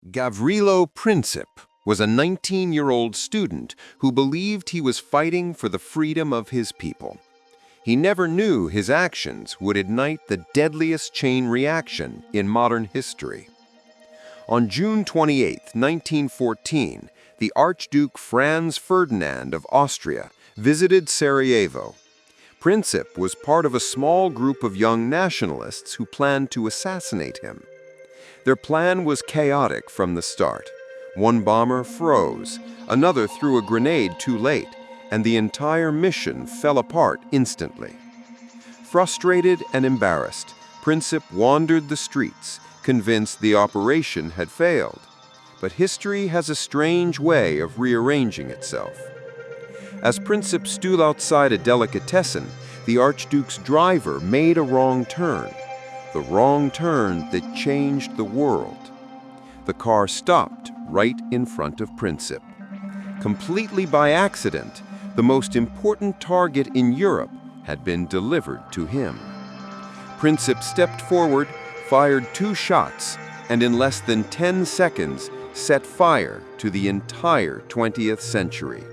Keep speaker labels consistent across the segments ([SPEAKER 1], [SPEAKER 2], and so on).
[SPEAKER 1] Gavrilo Princip was a 19-year-old student who believed he was fighting for the freedom of his people. He never knew his actions would ignite the deadliest chain reaction in modern history. On June 28, 1914, the Archduke Franz Ferdinand of Austria visited Sarajevo. Princip was part of a small group of young nationalists who planned to assassinate him. Their plan was chaotic from the start. One bomber froze, another threw a grenade too late, and the entire mission fell apart instantly. Frustrated and embarrassed, Princip wandered the streets, convinced the operation had failed. But history has a strange way of rearranging itself. As Princip stood outside a delicatessen, the Archduke's driver made a wrong turn. The wrong turn that changed the world. The car stopped right in front of Princip. Completely by accident, the most important target in Europe had been delivered to him. Princip stepped forward, fired 2 shots, and in less than 10 seconds set fire to the entire 20th century.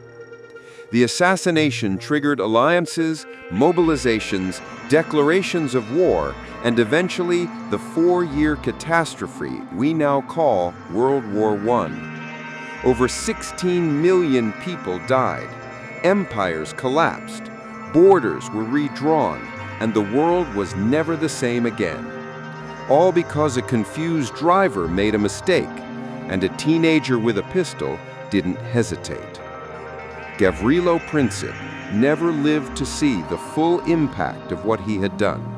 [SPEAKER 1] The assassination triggered alliances, mobilizations, declarations of war, and eventually the 4-year catastrophe we now call World War I. Over 16 million people died, empires collapsed, borders were redrawn, and the world was never the same again. All because a confused driver made a mistake, and a teenager with a pistol didn't hesitate. Gavrilo Princip never lived to see the full impact of what he had done.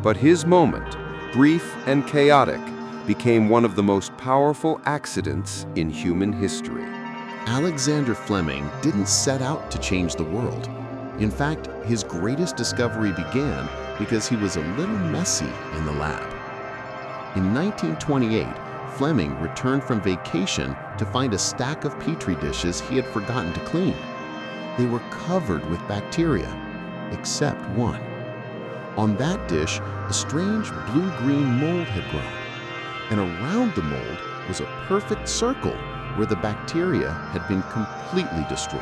[SPEAKER 1] But his moment, brief and chaotic, became one of the most powerful accidents in human history.
[SPEAKER 2] Alexander Fleming didn't set out to change the world. In fact, his greatest discovery began because he was a little messy in the lab. In 1928, Fleming returned from vacation to find a stack of petri dishes he had forgotten to clean. They were covered with bacteria, except one. On that dish, a strange blue-green mold had grown, and around the mold was a perfect circle where the bacteria had been completely destroyed.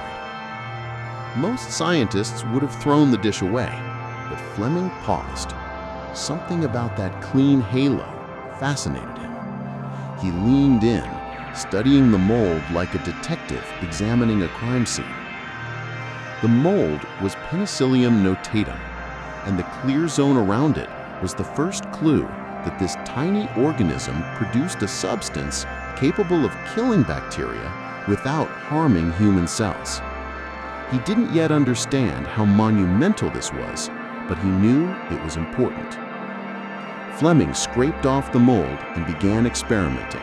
[SPEAKER 2] Most scientists would have thrown the dish away, but Fleming paused. Something about that clean halo fascinated him. He leaned in, studying the mold like a detective examining a crime scene. The mold was Penicillium notatum, and the clear zone around it was the first clue that this tiny organism produced a substance capable of killing bacteria without harming human cells. He didn't yet understand how monumental this was, but he knew it was important. Fleming scraped off the mold and began experimenting.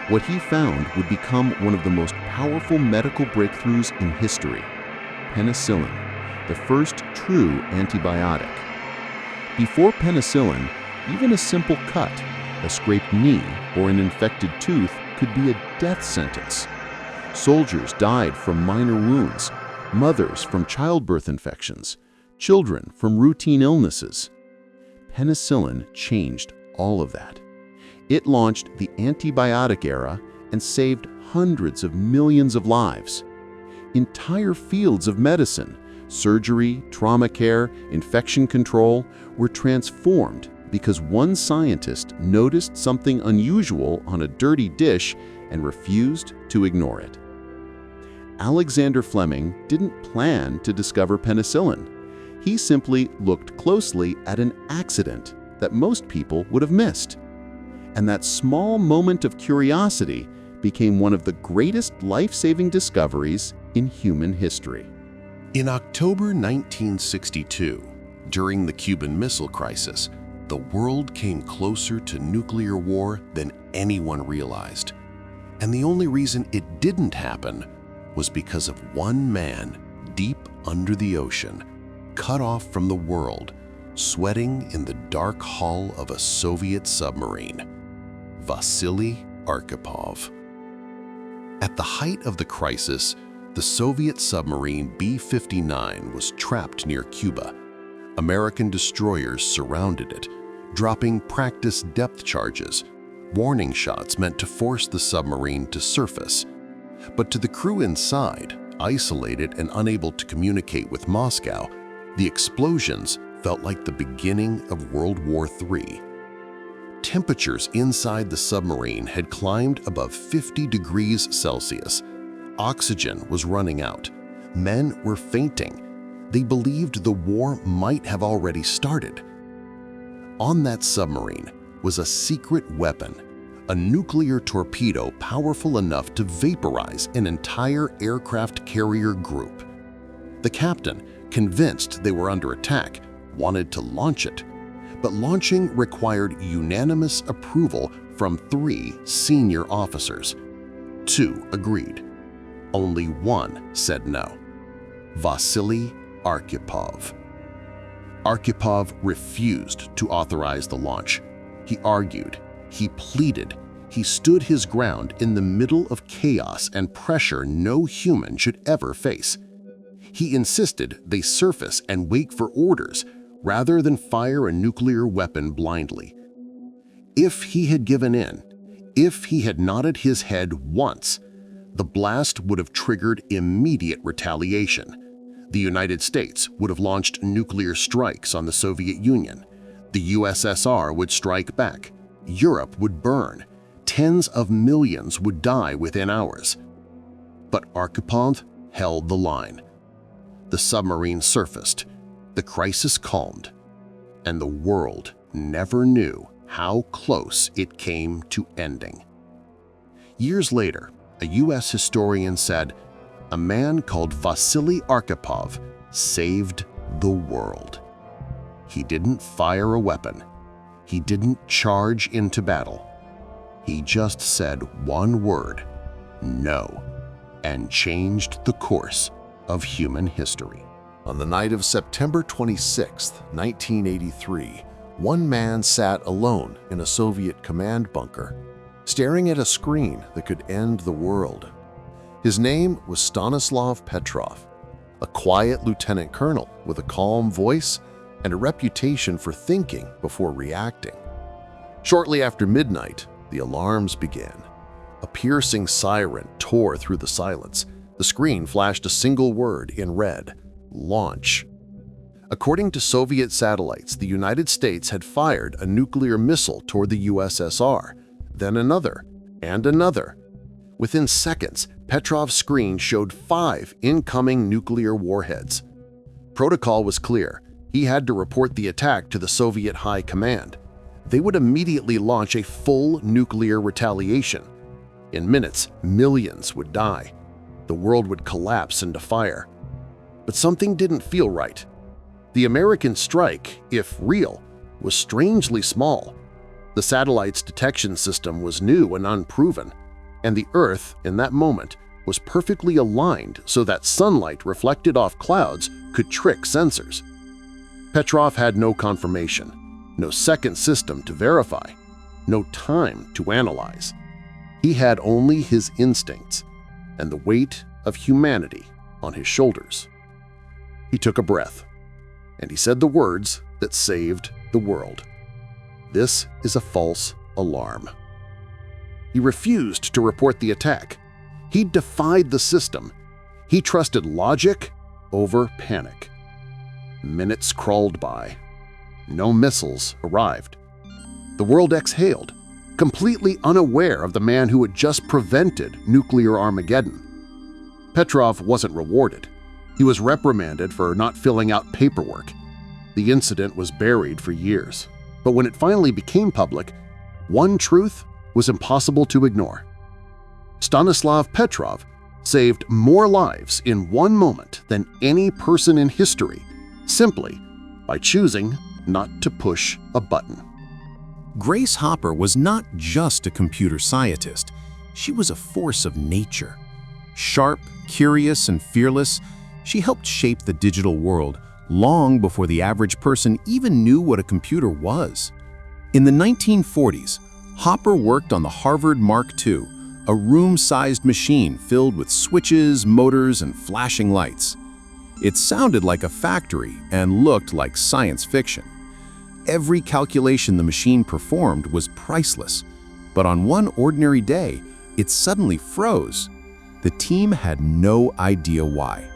[SPEAKER 2] What he found would become one of the most powerful medical breakthroughs in history: penicillin, the first true antibiotic. Before penicillin, even a simple cut, a scraped knee, or an infected tooth could be a death sentence. Soldiers died from minor wounds, mothers from childbirth infections, children from routine illnesses. Penicillin changed all of that. It launched the antibiotic era and saved hundreds of millions of lives. Entire fields of medicine, surgery, trauma care, infection control, were transformed because one scientist noticed something unusual on a dirty dish and refused to ignore it. Alexander Fleming didn't plan to discover penicillin. He simply looked closely at an accident that most people would have missed. And that small moment of curiosity became one of the greatest life-saving discoveries in human history.
[SPEAKER 3] In October 1962, during the Cuban Missile Crisis, the world came closer to nuclear war than anyone realized. And the only reason it didn't happen was because of one man deep under the ocean, cut off from the world, sweating in the dark hull of a Soviet submarine: Vasili Arkhipov. At the height of the crisis, the Soviet submarine B-59 was trapped near Cuba. American destroyers surrounded it, dropping practice depth charges. warning shots meant to force the submarine to surface. But to the crew inside, isolated and unable to communicate with Moscow, the explosions felt like the beginning of World War III. Temperatures inside the submarine had climbed above 50 degrees Celsius. Oxygen was running out. Men were fainting. They believed the war might have already started. On that submarine was a secret weapon, a nuclear torpedo powerful enough to vaporize an entire aircraft carrier group. The captain, convinced they were under attack, wanted to launch it, but launching required unanimous approval from 3 senior officers. 2 agreed. Only 1 said no. Vasili Arkhipov. Arkhipov refused to authorize the launch. He argued, he pleaded, he stood his ground in the middle of chaos and pressure no human should ever face. He insisted they surface and wait for orders rather than fire a nuclear weapon blindly. If he had given in, if he had nodded his head once, the blast would have triggered immediate retaliation. The United States would have launched nuclear strikes on the Soviet Union. The USSR would strike back. Europe would burn. Tens of millions would die within hours. But Arkhipov held the line. The submarine surfaced. The crisis calmed, and the world never knew how close it came to ending. Years later, a U.S. historian said, "A man called Vasili Arkhipov saved the world." He didn't fire a weapon. He didn't charge into battle. He just said one word, "No," and changed the course of human history.
[SPEAKER 2] On the night of September 26, 1983, one man sat alone in a Soviet command bunker, staring at a screen that could end the world. His name was Stanislav Petrov, a quiet lieutenant colonel with a calm voice and a reputation for thinking before reacting. Shortly after midnight, the alarms began. A piercing siren tore through the silence. The screen flashed a single word in red: launch. According to Soviet satellites, the United States had fired a nuclear missile toward the USSR, then another, and another. Within seconds, Petrov's screen showed 5 incoming nuclear warheads. Protocol was clear. He had to report the attack to the Soviet High Command. They would immediately launch a full nuclear retaliation. In minutes, millions would die. The world would collapse into fire. But something didn't feel right. The American strike, if real, was strangely small. The satellite's detection system was new and unproven, and the Earth, in that moment, was perfectly aligned so that sunlight reflected off clouds could trick sensors. Petrov had no confirmation, no second system to verify, no time to analyze. He had only his instincts and the weight of humanity on his shoulders. He took a breath, and he said the words that saved the world. "This is a false alarm." He refused to report the attack. He defied the system. He trusted logic over panic. Minutes crawled by. No missiles arrived. The world exhaled, completely unaware of the man who had just prevented nuclear Armageddon. Petrov wasn't rewarded. He was reprimanded for not filling out paperwork. The incident was buried for years, but when it finally became public, one truth was impossible to ignore. Stanislav Petrov saved more lives in one moment than any person in history, simply by choosing not to push a button.
[SPEAKER 4] Grace Hopper was not just a computer scientist. She was a force of nature. Sharp, curious, and fearless, she helped shape the digital world long before the average person even knew what a computer was. In the 1940s, Hopper worked on the Harvard Mark II, a room-sized machine filled with switches, motors, and flashing lights. It sounded like a factory and looked like science fiction. Every calculation the machine performed was priceless. But on one ordinary day, it suddenly froze. The team had no idea why.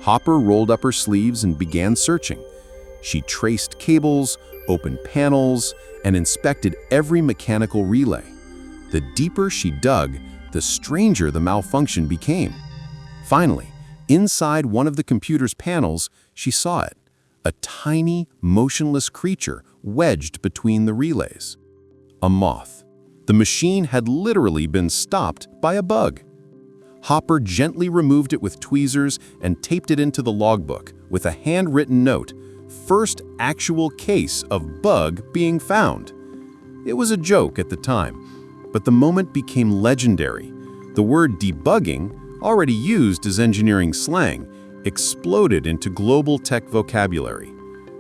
[SPEAKER 4] Hopper rolled up her sleeves and began searching. She traced cables, opened panels, and inspected every mechanical relay. The deeper she dug, the stranger the malfunction became. Finally, inside one of the computer's panels, she saw it, a tiny, motionless creature wedged between the relays. A moth. The machine had literally been stopped by a bug. Hopper gently removed it with tweezers and taped it into the logbook with a handwritten note, "First actual case of bug being found." It was a joke at the time, but the moment became legendary. The word debugging, already used as engineering slang, exploded into global tech vocabulary.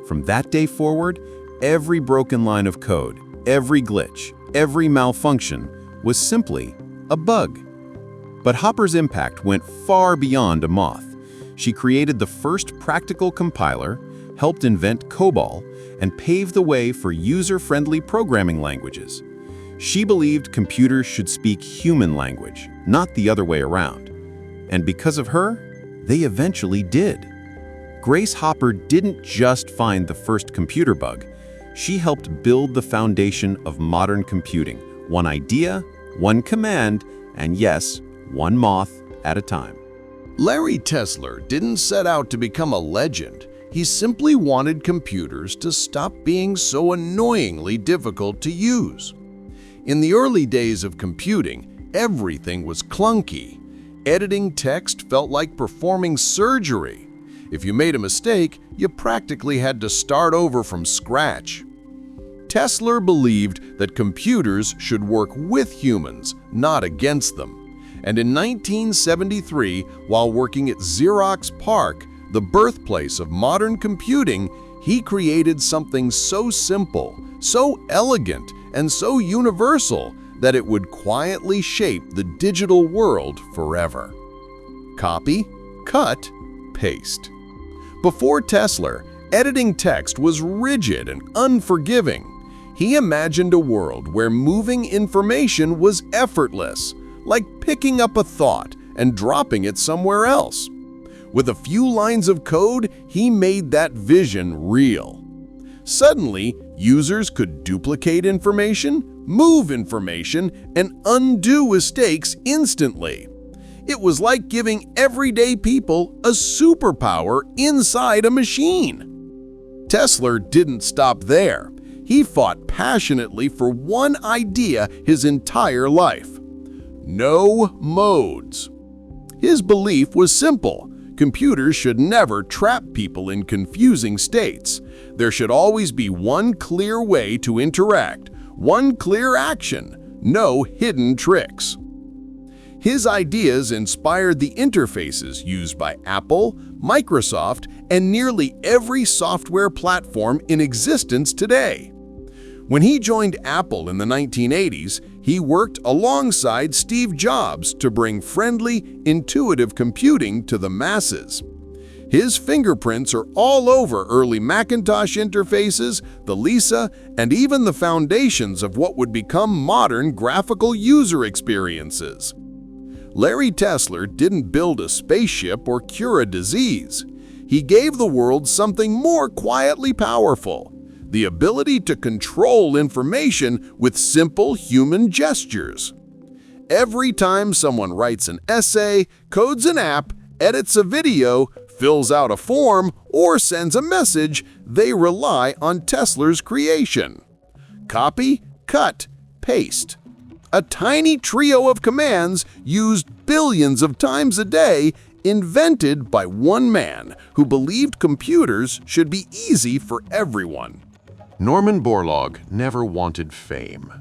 [SPEAKER 4] From that day forward, every broken line of code, every glitch, every malfunction was simply a bug. But Hopper's impact went far beyond a moth. She created the first practical compiler, helped invent COBOL, and paved the way for user-friendly programming languages. She believed computers should speak human language, not the other way around. And because of her, they eventually did. Grace Hopper didn't just find the first computer bug. She helped build the foundation of modern computing, one idea, one command, and yes, one moth at a time.
[SPEAKER 5] Larry Tesler didn't set out to become a legend. He simply wanted computers to stop being so annoyingly difficult to use. In the early days of computing, everything was clunky. Editing text felt like performing surgery. If you made a mistake, you practically had to start over from scratch. Tesler believed that computers should work with humans, not against them. And in 1973, while working at Xerox PARC, the birthplace of modern computing, he created something so simple, so elegant, and so universal that it would quietly shape the digital world forever. Copy, cut, paste. Before Tesler, editing text was rigid and unforgiving. He imagined a world where moving information was effortless, like picking up a thought and dropping it somewhere else. With a few lines of code, he made that vision real. Suddenly, users could duplicate information, move information, and undo mistakes instantly. It was like giving everyday people a superpower inside a machine. Tesler didn't stop there. He fought passionately for one idea his entire life: no modes. His belief was simple. Computers should never trap people in confusing states. There should always be one clear way to interact, one clear action, no hidden tricks. His ideas inspired the interfaces used by Apple, Microsoft, and nearly every software platform in existence today. When he joined Apple in the 1980s, he worked alongside Steve Jobs to bring friendly, intuitive computing to the masses. His fingerprints are all over early Macintosh interfaces, the Lisa, and even the foundations of what would become modern graphical user experiences. Larry Tesler didn't build a spaceship or cure a disease. He gave the world something more quietly powerful: the ability to control information with simple human gestures. Every time someone writes an essay, codes an app, edits a video, fills out a form, or sends a message, they rely on Tesler's creation. Copy, cut, paste. A tiny trio of commands used billions of times a day, invented by one man who believed computers should be easy for everyone.
[SPEAKER 3] Norman Borlaug never wanted fame.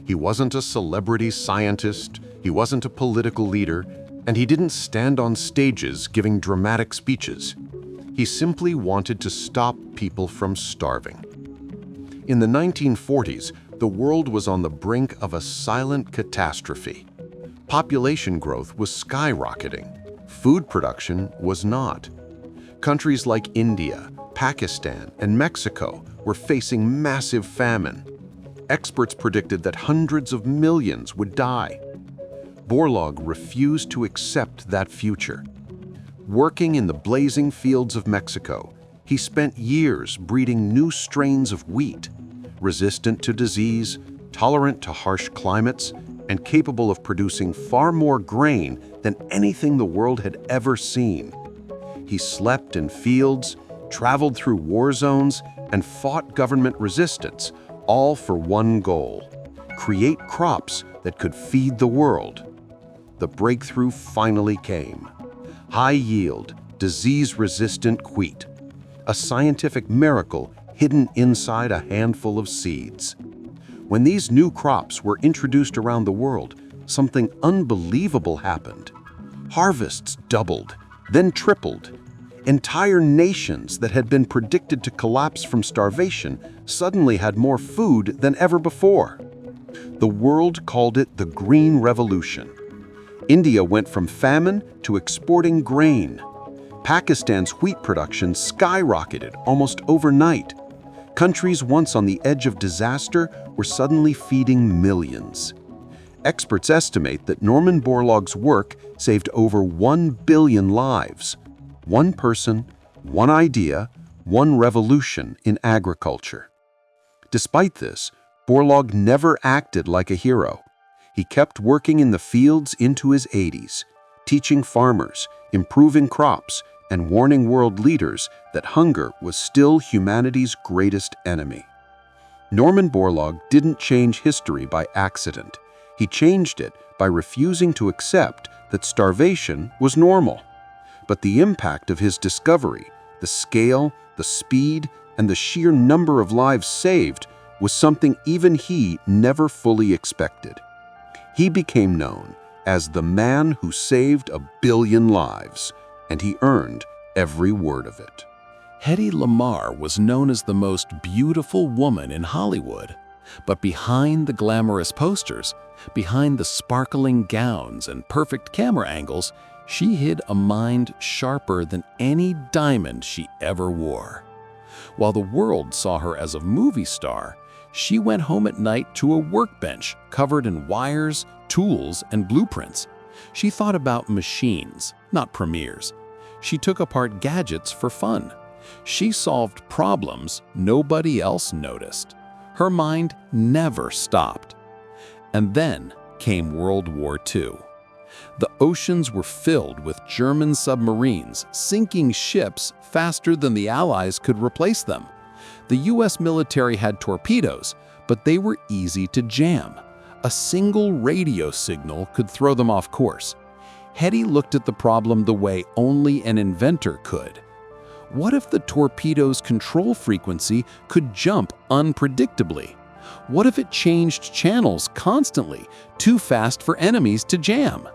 [SPEAKER 3] He wasn't a celebrity scientist, he wasn't a political leader, and he didn't stand on stages giving dramatic speeches. He simply wanted to stop people from starving. In the 1940s, the world was on the brink of a silent catastrophe. Population growth was skyrocketing. Food production was not. Countries like India, Pakistan, and Mexico were facing massive famine. experts predicted that hundreds of millions would die. Borlaug refused to accept that future. Working in the blazing fields of Mexico, he spent years breeding new strains of wheat, resistant to disease, tolerant to harsh climates, and capable of producing far more grain than anything the world had ever seen. He slept in fields, traveled through war zones, and fought government resistance, all for one goal: create crops that could feed the world. The breakthrough finally came. High-yield, disease-resistant wheat, a scientific miracle hidden inside a handful of seeds. When these new crops were introduced around the world, something unbelievable happened. Harvests doubled, then tripled. Entire nations that had been predicted to collapse from starvation suddenly had more food than ever before. The world called it the Green Revolution. India went from famine to exporting grain. Pakistan's wheat production skyrocketed almost overnight. Countries once on the edge of disaster were suddenly feeding millions. Experts estimate that Norman Borlaug's work saved over 1 billion lives. One person, one idea, one revolution in agriculture. Despite this, Borlaug never acted like a hero. He kept working in the fields into his 80s, teaching farmers, improving crops, and warning world leaders that hunger was still humanity's greatest enemy. Norman Borlaug didn't change history by accident. He changed it by refusing to accept that starvation was normal. But the impact of his discovery, the scale, the speed, and the sheer number of lives saved was something even he never fully expected. He became known as the man who saved 1 billion lives, and he earned every word of it.
[SPEAKER 4] Hedy Lamarr was known as the most beautiful woman in Hollywood. But behind the glamorous posters, behind the sparkling gowns and perfect camera angles, she hid a mind sharper than any diamond she ever wore. While the world saw her as a movie star, she went home at night to a workbench covered in wires, tools, and blueprints. She thought about machines, not premieres. She took apart gadgets for fun. She solved problems nobody else noticed. Her mind never stopped. And then came World War II. The oceans were filled with German submarines, sinking ships faster than the Allies could replace them. The US military had torpedoes, but they were easy to jam. A single radio signal could throw them off course. Hedy looked at the problem the way only an inventor could. What if the torpedo's control frequency could jump unpredictably? What if it changed channels constantly, too fast for enemies to jam?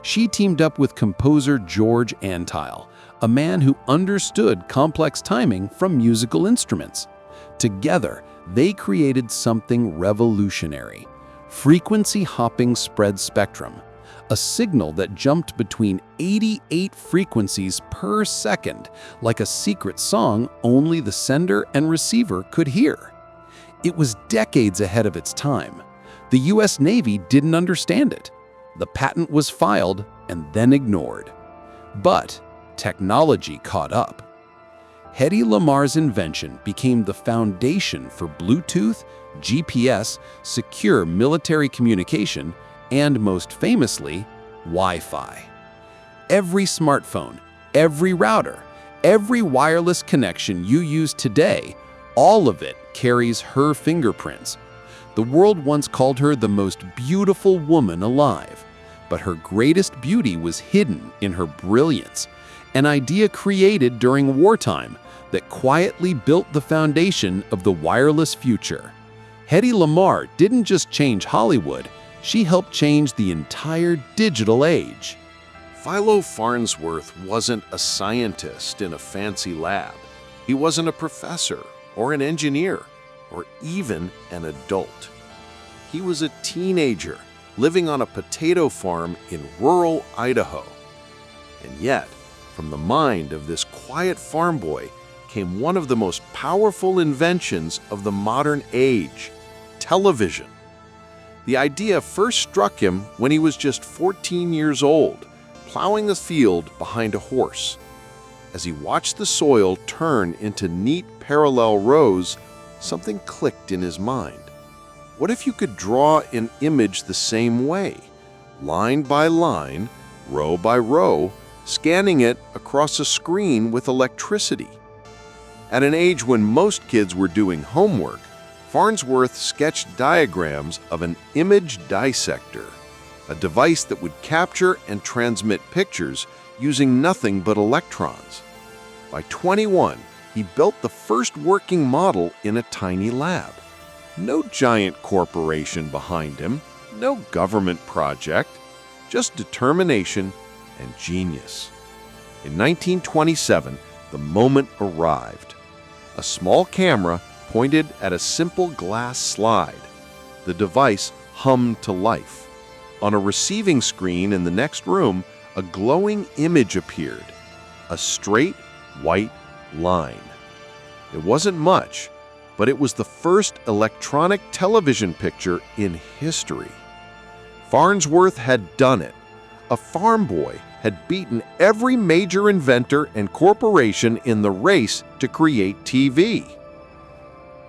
[SPEAKER 4] She teamed up with composer George Antheil, a man who understood complex timing from musical instruments. Together, they created something revolutionary: frequency-hopping spread spectrum, a signal that jumped between 88 frequencies per second, like a secret song only the sender and receiver could hear. It was decades ahead of its time. The US Navy didn't understand it. The patent was filed and then ignored. But technology caught up. Hedy Lamarr's invention became the foundation for Bluetooth, GPS, secure military communication, and most famously, Wi-Fi. Every smartphone, every router, every wireless connection you use today, all of it carries her fingerprints. The world once called her the most beautiful woman alive, but her greatest beauty was hidden in her brilliance, an idea created during wartime that quietly built the foundation of the wireless future. Hedy Lamarr didn't just change Hollywood, she helped change the entire digital age.
[SPEAKER 5] Philo Farnsworth wasn't a scientist in a fancy lab. He wasn't a professor or an engineer or even an adult. He was a teenager living on a potato farm in rural Idaho. And yet, from the mind of this quiet farm boy came one of the most powerful inventions of the modern age: television. The idea first struck him when he was just 14 years old, plowing a field behind a horse. As he watched the soil turn into neat parallel rows, something clicked in his mind. What if you could draw an image the same way, line by line, row by row, scanning it across a screen with electricity? At an age when most kids were doing homework, Farnsworth sketched diagrams of an image dissector, a device that would capture and transmit pictures using nothing but electrons. By 21, he built the first working model in a tiny lab. No giant corporation behind him, no government project, just determination and genius. In 1927, the moment arrived. A small camera pointed at a simple glass slide. The device hummed to life. On a receiving screen in the next room, a glowing image appeared, a straight, white line. It wasn't much, but it was the first electronic television picture in history. Farnsworth had done it. A farm boy had beaten every major inventor and corporation in the race to create TV.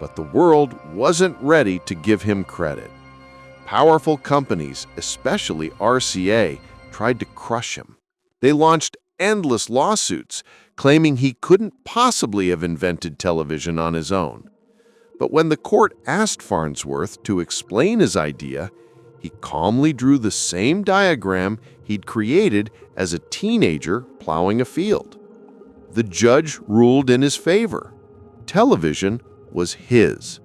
[SPEAKER 5] But the world wasn't ready to give him credit. Powerful companies, especially RCA, tried to crush him. They launched endless lawsuits, claiming he couldn't possibly have invented television on his own. But when the court asked Farnsworth to explain his idea, he calmly drew the same diagram he'd created as a teenager plowing a field. The judge ruled in his favor. Television was his.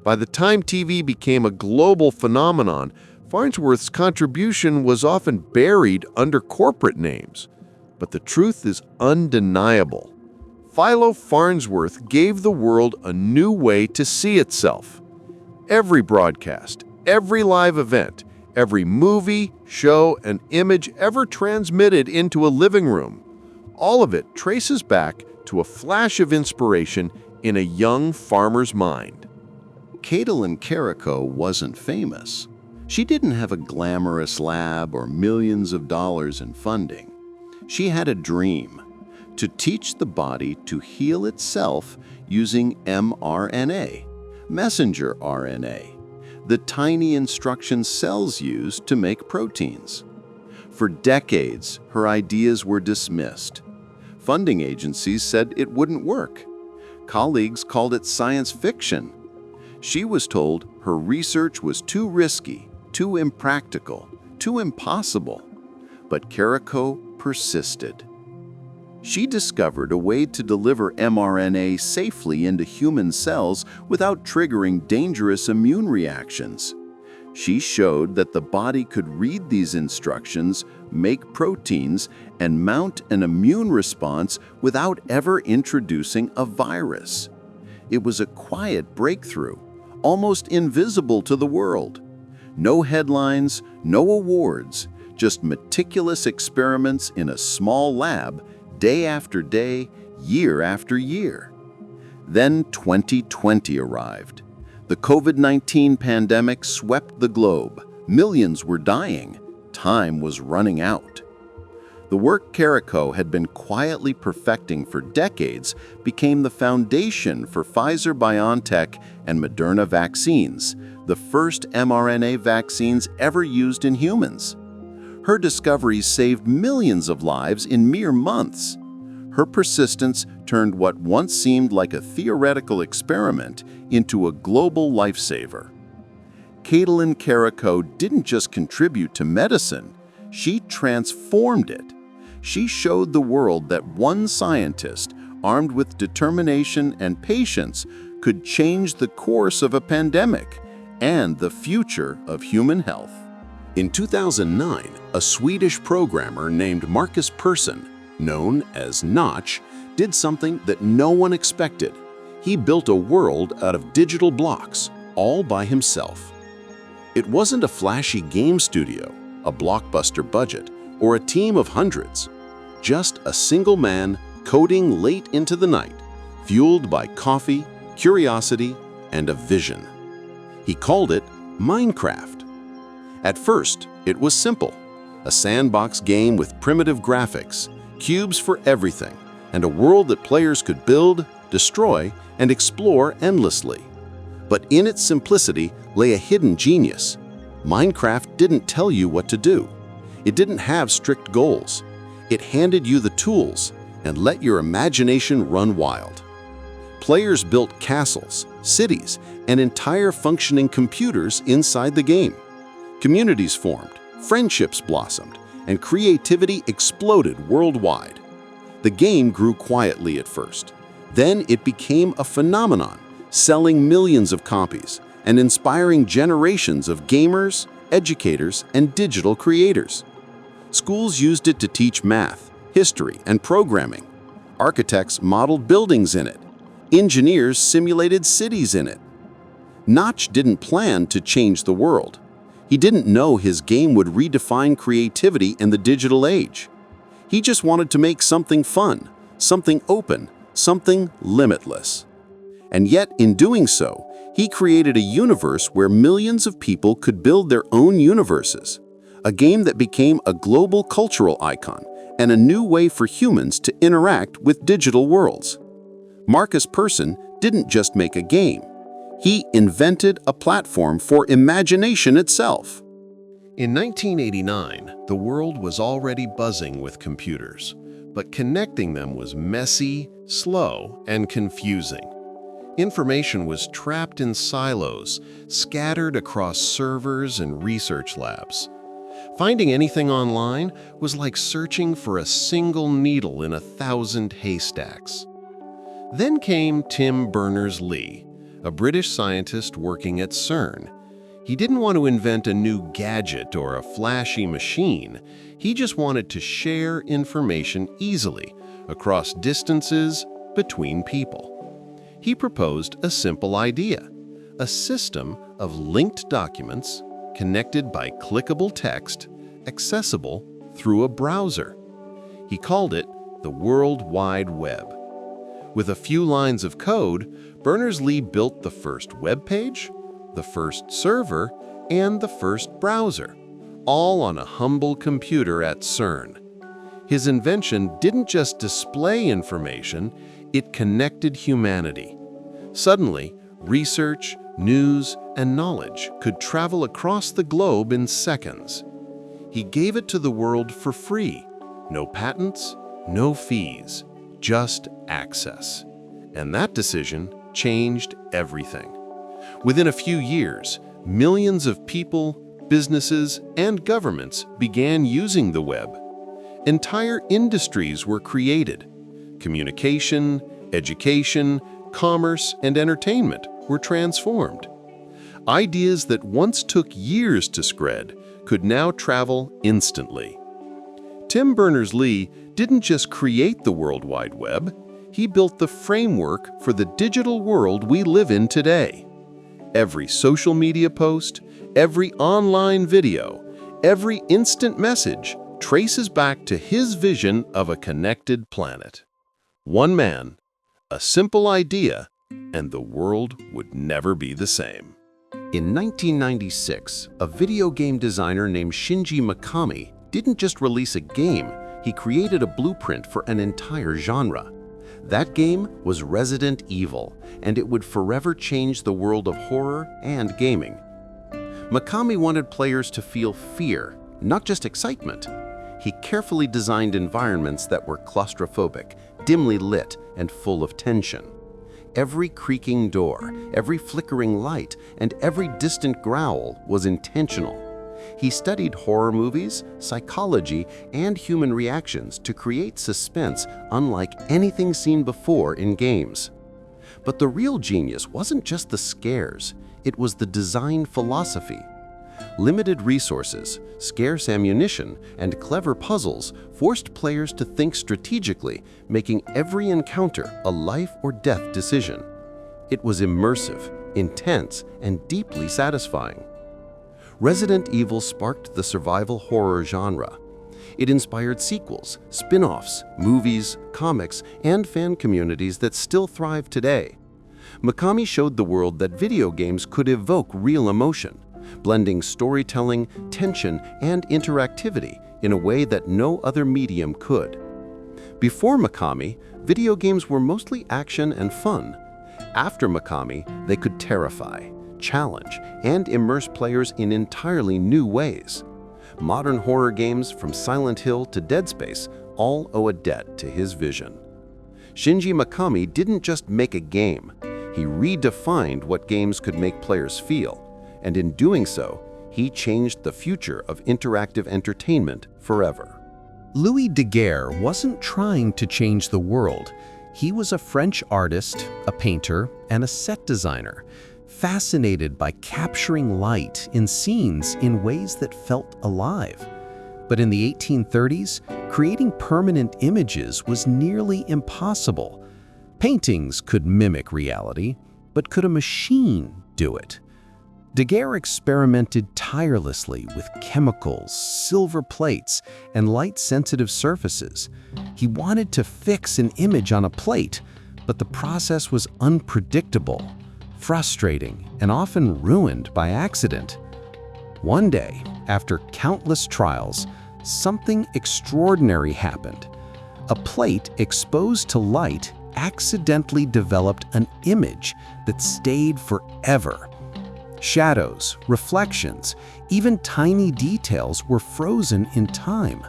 [SPEAKER 5] By the time TV became a global phenomenon, Farnsworth's contribution was often buried under corporate names. But the truth is undeniable. Philo Farnsworth gave the world a new way to see itself. Every broadcast, every live event, every movie, show, and image ever transmitted into a living room, all of it traces back to a flash of inspiration in a young farmer's mind.
[SPEAKER 2] Katalin Karikó wasn't famous. She didn't have a glamorous lab or millions of dollars in funding. She had a dream: to teach the body to heal itself using mRNA, messenger RNA, the tiny instruction cells use to make proteins. For decades, her ideas were dismissed. Funding agencies said it wouldn't work. Colleagues called it science fiction. She was told her research was too risky, too impractical, too impossible. But Karikó persisted. She discovered a way to deliver mRNA safely into human cells without triggering dangerous immune reactions. She showed that the body could read these instructions, make proteins, and mount an immune response without ever introducing a virus. It was a quiet breakthrough, almost invisible to the world. No headlines, no awards, just meticulous experiments in a small lab, day after day, year after year. Then 2020 arrived. The COVID-19 pandemic swept the globe. Millions were dying. Time was running out. The work Karikó had been quietly perfecting for decades became the foundation for Pfizer-BioNTech and Moderna vaccines, the first mRNA vaccines ever used in humans. Her discoveries saved millions of lives in mere months. Her persistence turned what once seemed like a theoretical experiment into a global lifesaver. Katalin Karikó didn't just contribute to medicine, she transformed it. She showed the world that one scientist, armed with determination and patience, could change the course of a pandemic and the future of human health.
[SPEAKER 3] In 2009, a Swedish programmer named Markus Persson, known as Notch, did something that no one expected. He built a world out of digital blocks, all by himself. It wasn't a flashy game studio, a blockbuster budget, or a team of hundreds. Just a single man coding late into the night, fueled by coffee, curiosity, and a vision.
[SPEAKER 4] He called it Minecraft. At first, it was simple, a sandbox game with primitive graphics, cubes for everything, and a world that players could build, destroy, and explore endlessly. But in its simplicity lay a hidden genius. Minecraft didn't tell you what to do. It didn't have strict goals. It handed you the tools and let your imagination run wild. Players built castles, cities, and entire functioning computers inside the game. Communities formed, friendships blossomed, and creativity exploded worldwide. The game grew quietly at first. Then it became a phenomenon, selling millions of copies and inspiring generations of gamers, educators, and digital creators. Schools used it to teach math, history, and programming. Architects modeled buildings in it. Engineers simulated cities in it. Notch didn't plan to change the world. He didn't know his game would redefine creativity in the digital age. He just wanted to make something fun, something open, something limitless. And yet, in doing so, he created a universe where millions of people could build their own universes. A game that became a global cultural icon and a new way for humans to interact with digital worlds. Markus Persson didn't just make a game. He invented a platform for imagination itself.
[SPEAKER 3] In 1989, the world was already buzzing with computers, but connecting them was messy, slow, and confusing. Information was trapped in silos, scattered across servers and research labs. Finding anything online was like searching for a single needle in 1,000 haystacks. Then came Tim Berners-Lee, a British scientist working at CERN. He didn't want to invent a new gadget or a flashy machine. He just wanted to share information easily across distances between people. He proposed a simple idea, a system of linked documents connected by clickable text, accessible through a browser. He called it the World Wide Web. With a few lines of code, Berners-Lee built the first web page, the first server, and the first browser, all on a humble computer at CERN. His invention didn't just display information, it connected humanity. Suddenly, research, news, and knowledge could travel across the globe in seconds. He gave it to the world for free. No patents, no fees, just access. And that decision changed everything. Within a few years, millions of people, businesses, and governments began using the web. Entire industries were created. Communication, education, commerce, and entertainment were transformed. Ideas that once took years to spread could now travel instantly. Tim Berners-Lee didn't just create the World Wide Web, he built the framework for the digital world we live in today. Every social media post, every online video, every instant message traces back to his vision of a connected planet. One man, a simple idea, and the world would never be the same.
[SPEAKER 4] In 1996, a video game designer named Shinji Mikami didn't just release a game, he created a blueprint for an entire genre. That game was Resident Evil, and it would forever change the world of horror and gaming. Mikami wanted players to feel fear, not just excitement. He carefully designed environments that were claustrophobic, dimly lit, and full of tension. Every creaking door, every flickering light, and every distant growl was intentional. He studied horror movies, psychology, and human reactions to create suspense unlike anything seen before in games. But the real genius wasn't just the scares, it was the design philosophy. Limited resources, scarce ammunition, and clever puzzles forced players to think strategically, making every encounter a life or death decision. It was immersive, intense, and deeply satisfying. Resident Evil sparked the survival horror genre. It inspired sequels, spin-offs, movies, comics, and fan communities that still thrive today.
[SPEAKER 2] Mikami showed the world that video games could evoke real emotion, blending storytelling, tension, and interactivity in a way that no other medium could. Before Mikami, video games were mostly action and fun. After Mikami, they could terrify, challenge, and immerse players in entirely new ways. Modern horror games, from Silent Hill to Dead Space, all owe a debt to his vision. Shinji Mikami didn't just make a game. He redefined what games could make players feel, and in doing so, he changed the future of interactive entertainment forever.
[SPEAKER 4] Louis Daguerre wasn't trying to change the world. He was a French artist, a painter, and a set designer, fascinated by capturing light in scenes in ways that felt alive. But in the 1830s, creating permanent images was nearly impossible. Paintings could mimic reality, but could a machine do it? Daguerre experimented tirelessly with chemicals, silver plates, and light-sensitive surfaces. He wanted to fix an image on a plate, but the process was unpredictable, frustrating, and often ruined by accident. One day, after countless trials, something extraordinary happened. A plate exposed to light accidentally developed an image that stayed forever. Shadows, reflections, even tiny details were frozen in time.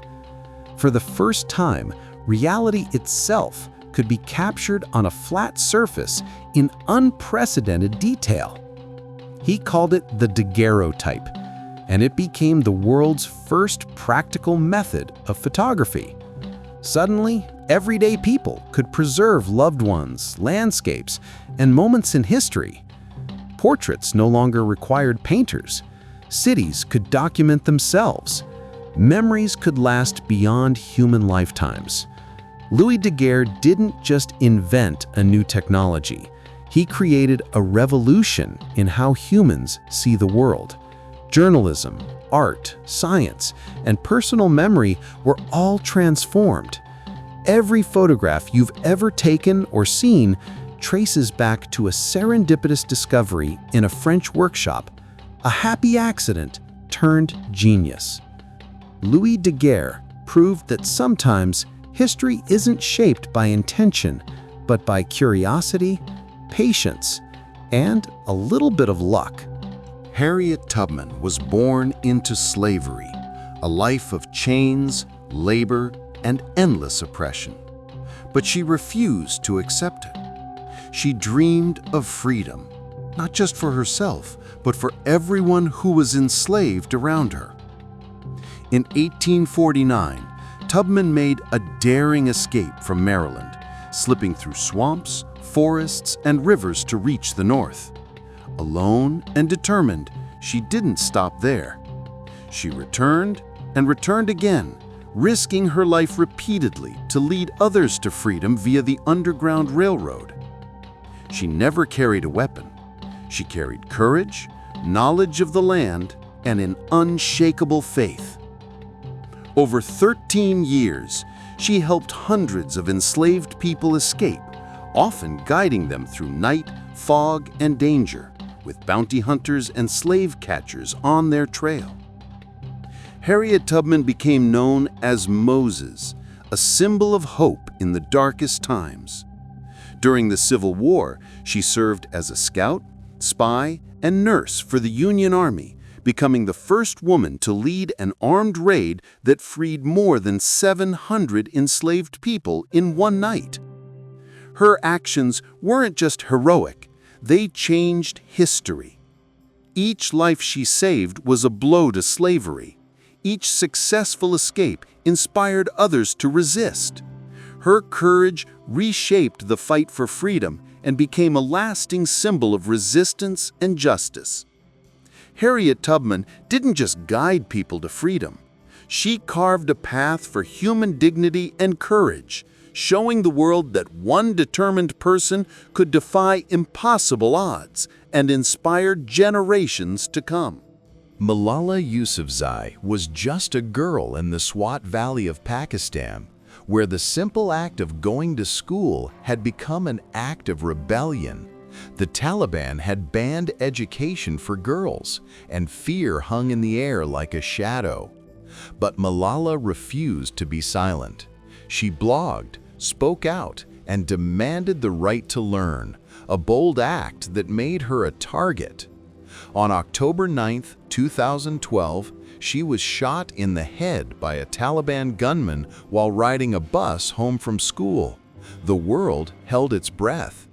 [SPEAKER 4] For the first time, reality itself could be captured on a flat surface in unprecedented detail. He called it the daguerreotype, and it became the world's first practical method of photography. Suddenly, everyday people could preserve loved ones, landscapes, and moments in history. Portraits no longer required painters. Cities could document themselves. Memories could last beyond human lifetimes. Louis Daguerre didn't just invent a new technology. He created a revolution in how humans see the world. Journalism, art, science, and personal memory were all transformed. Every photograph you've ever taken or seen traces back to a serendipitous discovery in a French workshop, a happy accident turned genius. Louis Daguerre proved that sometimes history isn't shaped by intention, but by curiosity, patience, and a little bit of luck.
[SPEAKER 3] Harriet Tubman was born into slavery, a life of chains, labor, and endless oppression. But she refused to accept it. She dreamed of freedom, not just for herself, but for everyone who was enslaved around her. In 1849, Tubman made a daring escape from Maryland, slipping through swamps, forests, and rivers to reach the north. Alone and determined, she didn't stop there. She returned and returned again, risking her life repeatedly to lead others to freedom via the Underground Railroad. She never carried a weapon. She carried courage, knowledge of the land, and an unshakable faith. Over 13 years, she helped hundreds of enslaved people escape, often guiding them through night, fog, and danger, with bounty hunters and slave catchers on their trail. Harriet Tubman became known as Moses, a symbol of hope in the darkest times. During the Civil War, she served as a scout, spy, and nurse for the Union Army, becoming the first woman to lead an armed raid that freed more than 700 enslaved people in one night. Her actions weren't just heroic, they changed history. Each life she saved was a blow to slavery. Each successful escape inspired others to resist. Her courage reshaped the fight for freedom and became a lasting symbol of resistance and justice. Harriet Tubman didn't just guide people to freedom. She carved a path for human dignity and courage, showing the world that one determined person could defy impossible odds and inspire generations to come.
[SPEAKER 5] Malala Yousafzai was just a girl in the Swat Valley of Pakistan, where the simple act of going to school had become an act of rebellion. The Taliban had banned education for girls, and fear hung in the air like a shadow. But Malala refused to be silent. She blogged, spoke out, and demanded the right to learn, a bold act that made her a target. On October 9, 2012, she was shot in the head by a Taliban gunman while riding a bus home from school. The world held its breath.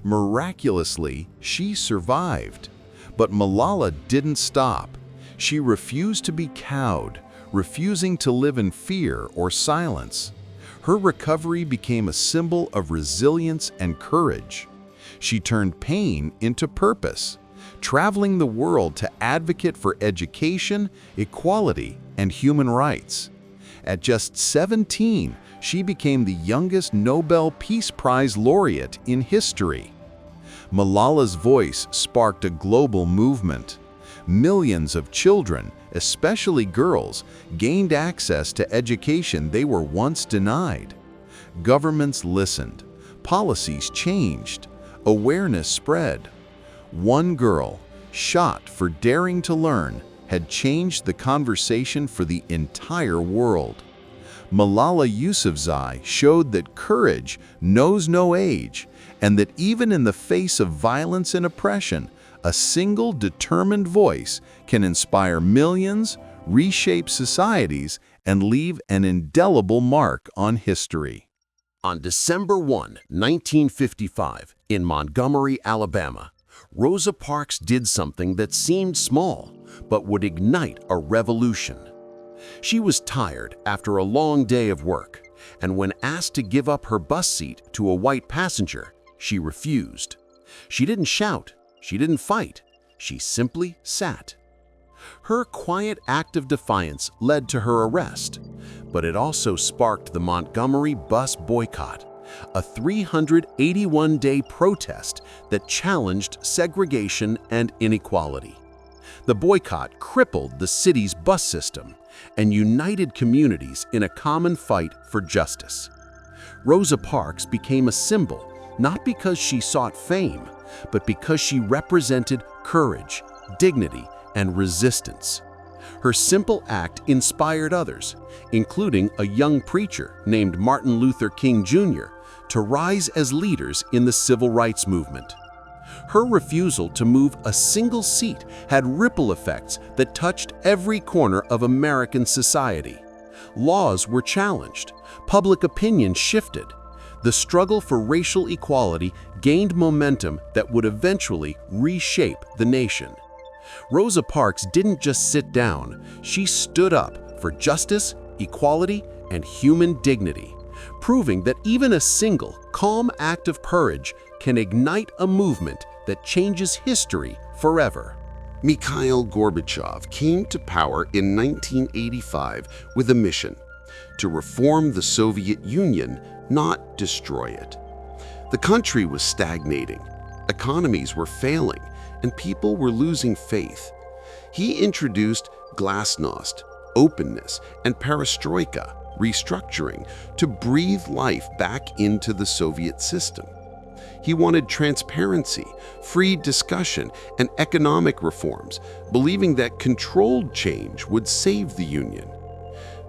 [SPEAKER 5] Miraculously, she survived. But Malala didn't stop. She refused to be cowed, refusing to live in fear or silence. Her recovery became a symbol of resilience and courage. She turned pain into purpose, traveling the world to advocate for education, equality, and human rights. At just 17, she became the youngest Nobel Peace Prize laureate in history. Malala's voice sparked a global movement. Millions of children, especially girls, gained access to education they were once denied. Governments listened, policies changed, awareness spread. One girl, shot for daring to learn, had changed the conversation for the entire world. Malala Yousafzai showed that courage knows no age, and that even in the face of violence and oppression, a single determined voice can inspire millions, reshape societies, and leave an indelible mark on history.
[SPEAKER 3] On December 1, 1955, in Montgomery, Alabama, Rosa Parks did something that seemed small, but would ignite a revolution. She was tired after a long day of work, and when asked to give up her bus seat to a white passenger, she refused. She didn't shout, she didn't fight, she simply sat. Her quiet act of defiance led to her arrest, but it also sparked the Montgomery bus boycott, a 381-day protest that challenged segregation and inequality. The boycott crippled the city's bus system and united communities in a common fight for justice. Rosa Parks became a symbol not because she sought fame, but because she represented courage, dignity, and resistance. Her simple act inspired others, including a young preacher named Martin Luther King Jr., to rise as leaders in the civil rights movement. Her refusal to move a single seat had ripple effects that touched every corner of American society. Laws were challenged, public opinion shifted. The struggle for racial equality gained momentum that would eventually reshape the nation. Rosa Parks didn't just sit down, she stood up for justice, equality, and human dignity, proving that even a single, calm act of courage can ignite a movement that changes history forever.
[SPEAKER 2] Mikhail Gorbachev came to power in 1985 with a mission: to reform the Soviet Union, not destroy it. The country was stagnating, economies were failing, and people were losing faith. He introduced glasnost, openness, and perestroika, restructuring, to breathe life back into the Soviet system. He wanted transparency, free discussion, and economic reforms, believing that controlled change would save the Union.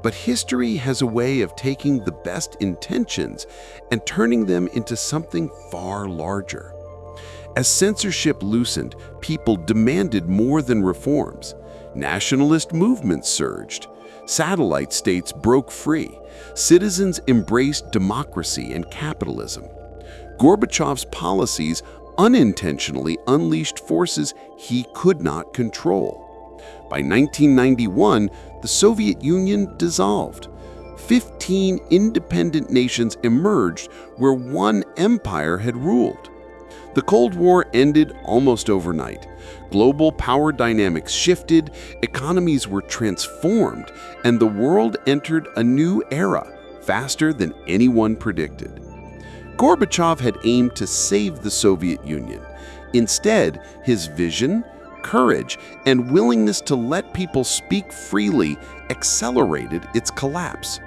[SPEAKER 2] But history has a way of taking the best intentions and turning them into something far larger. As censorship loosened, people demanded more than reforms. Nationalist movements surged. Satellite states broke free. Citizens embraced democracy and capitalism. Gorbachev's policies unintentionally unleashed forces he could not control. By 1991, the Soviet Union dissolved. 15 independent nations emerged where one empire had ruled. The Cold War ended almost overnight. Global power dynamics shifted, economies were transformed, and the world entered a new era faster than anyone predicted. Gorbachev had aimed to save the Soviet Union. Instead, his vision, courage, and willingness to let people speak freely accelerated its collapse.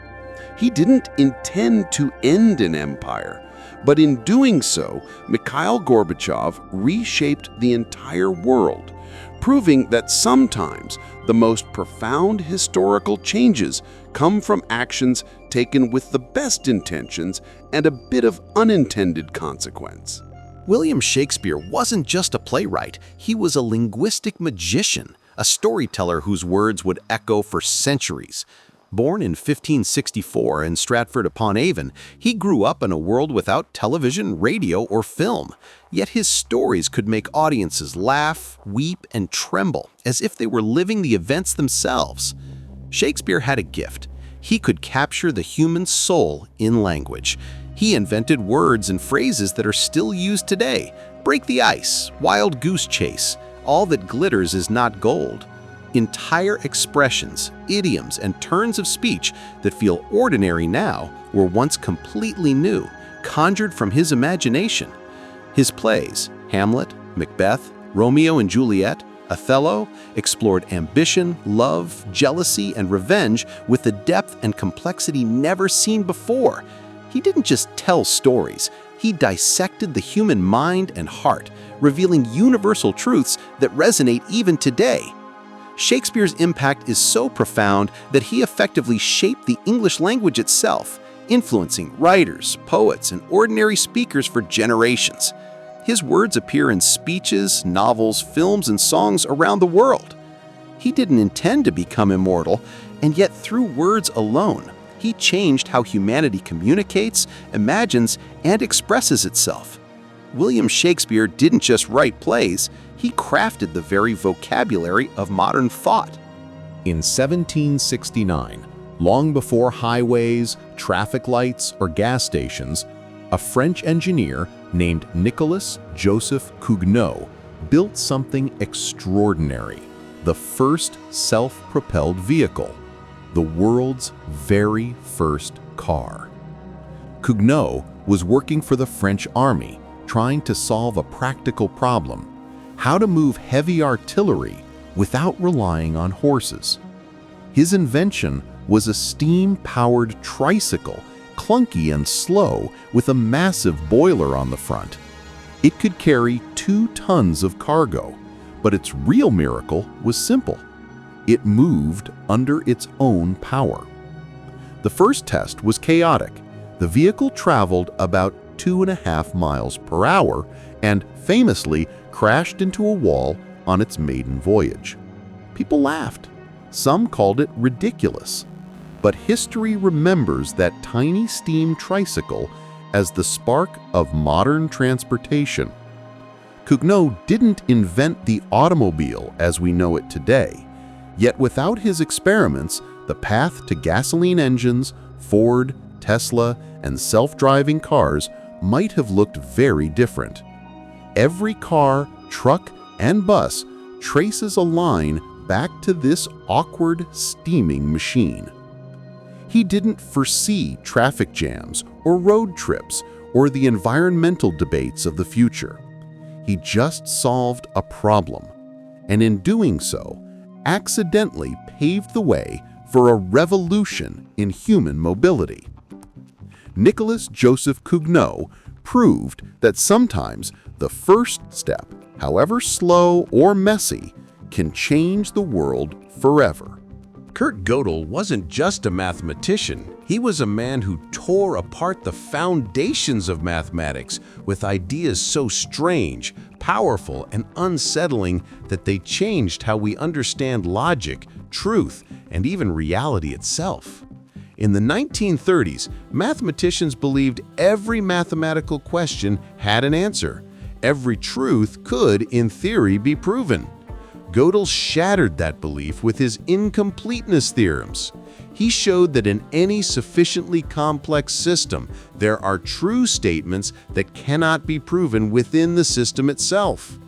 [SPEAKER 2] He didn't intend to end an empire,
[SPEAKER 3] But in doing so, Mikhail Gorbachev reshaped the entire world, proving that sometimes the most profound historical changes come from actions taken with the best intentions and a bit of unintended consequence.
[SPEAKER 4] William Shakespeare wasn't just a playwright, he was a linguistic magician, a storyteller whose words would echo for centuries. Born in 1564 in Stratford-upon-Avon, he grew up in a world without television, radio, or film. Yet his stories could make audiences laugh, weep, and tremble, as if they were living the events themselves. Shakespeare had a gift. He could capture the human soul in language. He invented words and phrases that are still used today. Break the ice, wild goose chase, all that glitters is not gold. Entire expressions, idioms, and turns of speech that feel ordinary now were once completely new, conjured from his imagination. His plays, Hamlet, Macbeth, Romeo and Juliet, Othello, explored ambition, love, jealousy, and revenge with a depth and complexity never seen before. He didn't just tell stories, he dissected the human mind and heart, revealing universal truths that resonate even today. Shakespeare's impact is so profound that he effectively shaped the English language itself, influencing writers, poets, and ordinary speakers for generations. His words appear in speeches, novels, films, and songs around the world. He didn't intend to become immortal, and yet through words alone, he changed how humanity communicates, imagines, and expresses itself. William Shakespeare didn't just write plays, he crafted the very vocabulary of modern thought.
[SPEAKER 6] In 1769, long before highways, traffic lights, or gas stations, a French engineer named Nicolas-Joseph Cugnot built something extraordinary, the first self-propelled vehicle, the world's very first car. Cugnot was working for the French army, trying to solve a practical problem: how to move heavy artillery without relying on horses. His invention was a steam-powered tricycle, clunky and slow, with a massive boiler on the front. It could carry 2 tons of cargo, but its real miracle was simple. It moved under its own power. The first test was chaotic. The vehicle traveled about 2.5 miles per hour and famously crashed into a wall on its maiden voyage. People laughed. Some called it ridiculous. But history remembers that tiny steam tricycle as the spark of modern transportation. Cugnot didn't invent the automobile as we know it today, yet without his experiments, the path to gasoline engines, Ford, Tesla, and self-driving cars might have looked very different. Every car, truck, and bus traces a line back to this awkward, steaming machine. He didn't foresee traffic jams or road trips or the environmental debates of the future. He just solved a problem, and in doing so, accidentally paved the way for a revolution in human mobility. Nicolas-Joseph Cugnot proved that sometimes the first step, however slow or messy, can change the world forever.
[SPEAKER 5] Kurt Gödel wasn't just a mathematician. He was a man who tore apart the foundations of mathematics with ideas so strange, powerful, and unsettling that they changed how we understand logic, truth, and even reality itself. In the 1930s, mathematicians believed every mathematical question had an answer. Every truth could, in theory, be proven. Gödel shattered that belief with his incompleteness theorems. He showed that in any sufficiently complex system, there are true statements that cannot be proven within the system itself.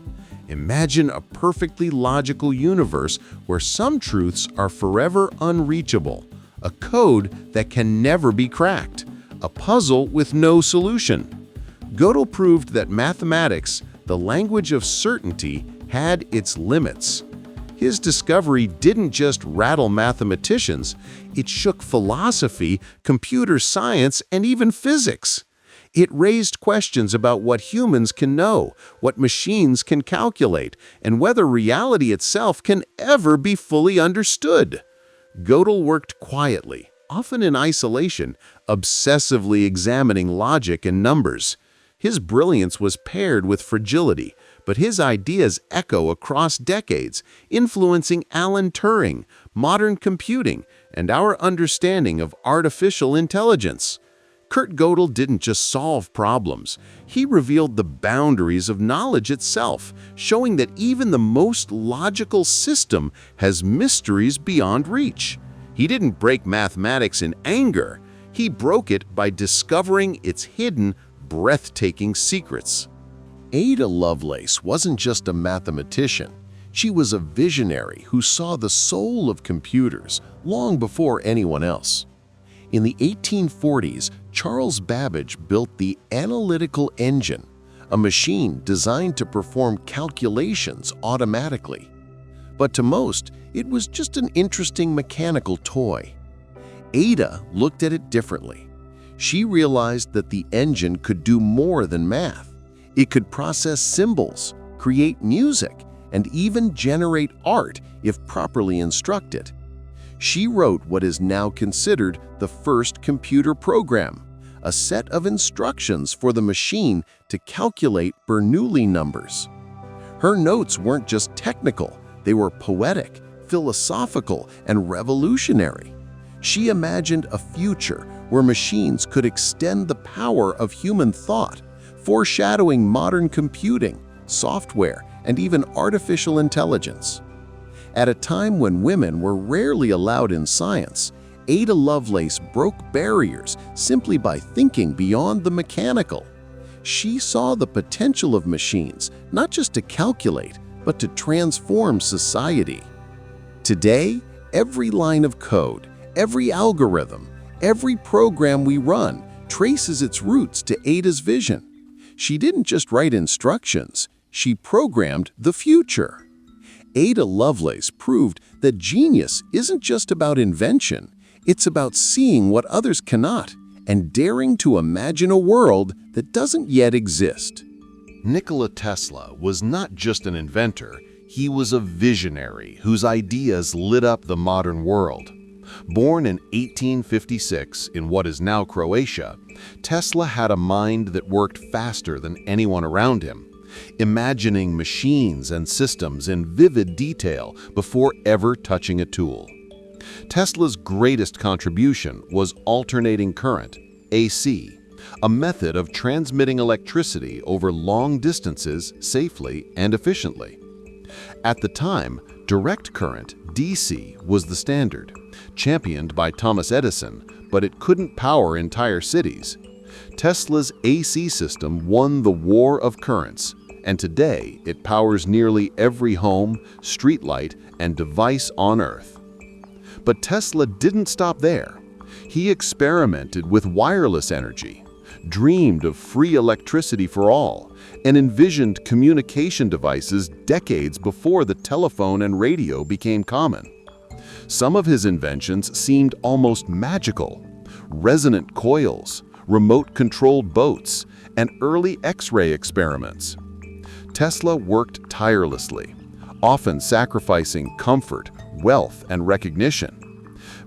[SPEAKER 5] Imagine a perfectly logical universe where some truths are forever unreachable, a code that can never be cracked, a puzzle with no solution. Gödel proved that mathematics, the language of certainty, had its limits. His discovery didn't just rattle mathematicians, it shook philosophy, computer science, and even physics.
[SPEAKER 6] It raised questions about what humans can know, what machines can calculate, and whether reality itself can ever be fully understood. Gödel worked quietly, often in isolation, obsessively examining logic and numbers. His brilliance was paired with fragility, but his ideas echo across decades, influencing Alan Turing, modern computing, and our understanding of artificial intelligence. Kurt Gödel didn't just solve problems, he revealed the boundaries of knowledge itself, showing that even the most logical system has mysteries beyond reach. He didn't break mathematics in anger, he broke it by discovering its hidden, breathtaking secrets.
[SPEAKER 2] Ada Lovelace wasn't just a mathematician. She was a visionary who saw the soul of computers long before anyone else. In the 1840s, Charles Babbage built the analytical engine, a machine designed to perform calculations automatically. But to most, it was just an interesting mechanical toy. Ada looked at it differently. She realized that the engine could do more than math. It could process symbols, create music, and even generate art if properly instructed. She wrote what is now considered the first computer program, a set of instructions for the machine to calculate Bernoulli numbers. Her notes weren't just technical, they were poetic, philosophical, and revolutionary. She imagined a future where machines could extend the power of human thought, foreshadowing modern computing, software, and even artificial intelligence. At a time when women were rarely allowed in science, Ada Lovelace broke barriers simply by thinking beyond the mechanical. She saw the potential of machines not just to calculate, but to transform society. Today, every line of code, every algorithm, every program we run traces its roots to Ada's vision. She didn't just write instructions, she programmed the future. Ada Lovelace proved that genius isn't just about invention, it's about seeing what others cannot and daring to imagine a world that doesn't yet exist.
[SPEAKER 5] Nikola Tesla was not just an inventor, he was a visionary whose ideas lit up the modern world. Born in 1856 in what is now Croatia, Tesla had a mind that worked faster than anyone around him, imagining machines and systems in vivid detail before ever touching a tool. Tesla's greatest contribution was alternating current, AC, a method of transmitting electricity over long distances safely and efficiently. At the time, direct current, DC, was the standard, championed by Thomas Edison, but it couldn't power entire cities. Tesla's AC system won the war of currents, and today it powers nearly every home, streetlight, and device on Earth. But Tesla didn't stop there. He experimented with wireless energy, dreamed of free electricity for all, and envisioned communication devices decades before the telephone and radio became common. Some of his inventions seemed almost magical: resonant coils, remote-controlled boats, and early X-ray experiments. Tesla worked tirelessly, often sacrificing comfort, wealth, and recognition.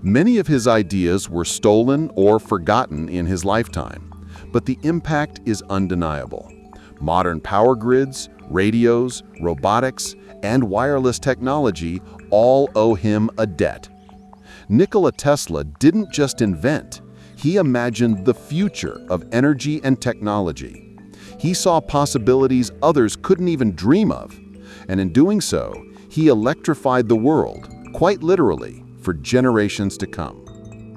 [SPEAKER 5] Many of his ideas were stolen or forgotten in his lifetime, but the impact is undeniable. Modern power grids, radios, robotics, and wireless technology all owe him a debt. Nikola Tesla didn't just invent, he imagined the future of energy and technology. He saw possibilities others couldn't even dream of, and in doing so, he electrified the world, quite literally, for generations to come.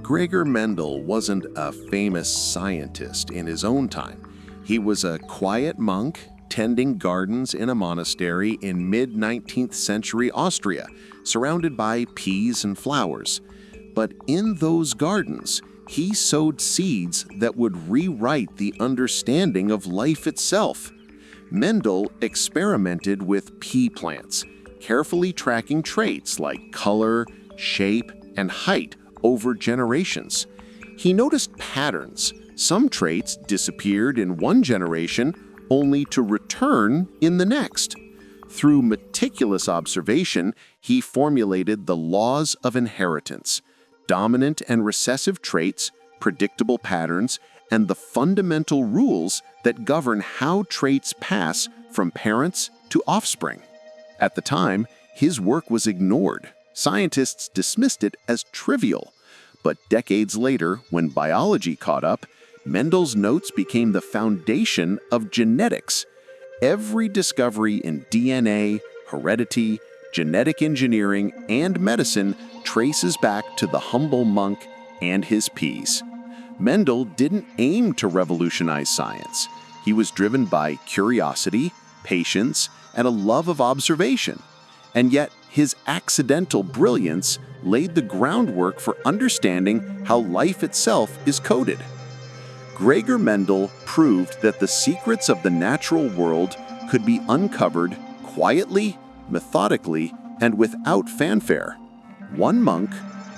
[SPEAKER 6] Gregor Mendel wasn't a famous scientist in his own time. He was a quiet monk tending gardens in a monastery in mid-19th century Austria, surrounded by peas and flowers. But in those gardens, he sowed seeds that would rewrite the understanding of life itself. Mendel experimented with pea plants, carefully tracking traits like color, shape, and height over generations. He noticed patterns, Some traits disappeared in one generation only to return in the next. Through meticulous observation, he formulated the laws of inheritance, dominant and recessive traits, predictable patterns, and the fundamental rules that govern how traits pass from parents to offspring. At the time, his work was ignored. Scientists dismissed it as trivial. But decades later, when biology caught up, Mendel's notes became the foundation of genetics. Every discovery in DNA, heredity, genetic engineering, and medicine traces back to the humble monk and his peas. Mendel didn't aim to revolutionize science. He was driven by curiosity, patience, and a love of observation. And yet, his accidental brilliance laid the groundwork for understanding how life itself is coded. Gregor Mendel proved that the secrets of the natural world could be uncovered quietly, methodically, and without fanfare. One monk,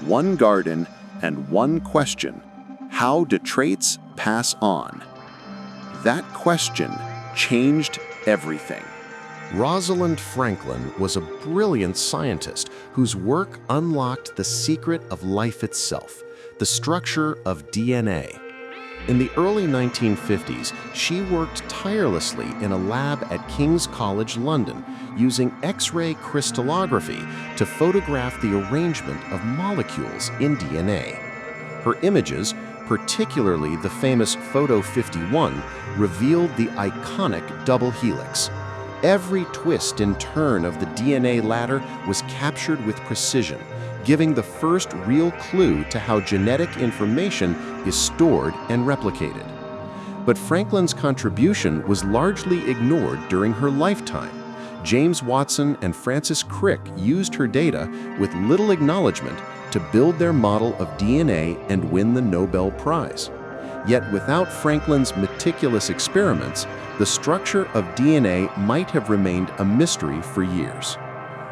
[SPEAKER 6] one garden, and one question: how do traits pass on? That question changed everything.
[SPEAKER 2] Rosalind Franklin was a brilliant scientist whose work unlocked the secret of life itself, the structure of DNA. In the early 1950s, she worked tirelessly in a lab at King's College London, using X-ray crystallography to photograph the arrangement of molecules in DNA. Her images, particularly the famous Photo 51, revealed the iconic double helix. Every twist and turn of the DNA ladder was captured with precision, giving the first real clue to how genetic information is stored and replicated. But Franklin's contribution was largely ignored during her lifetime. James Watson and Francis Crick used her data with little acknowledgement to build their model of DNA and win the Nobel Prize. Yet without Franklin's meticulous experiments, the structure of DNA might have remained a mystery for years.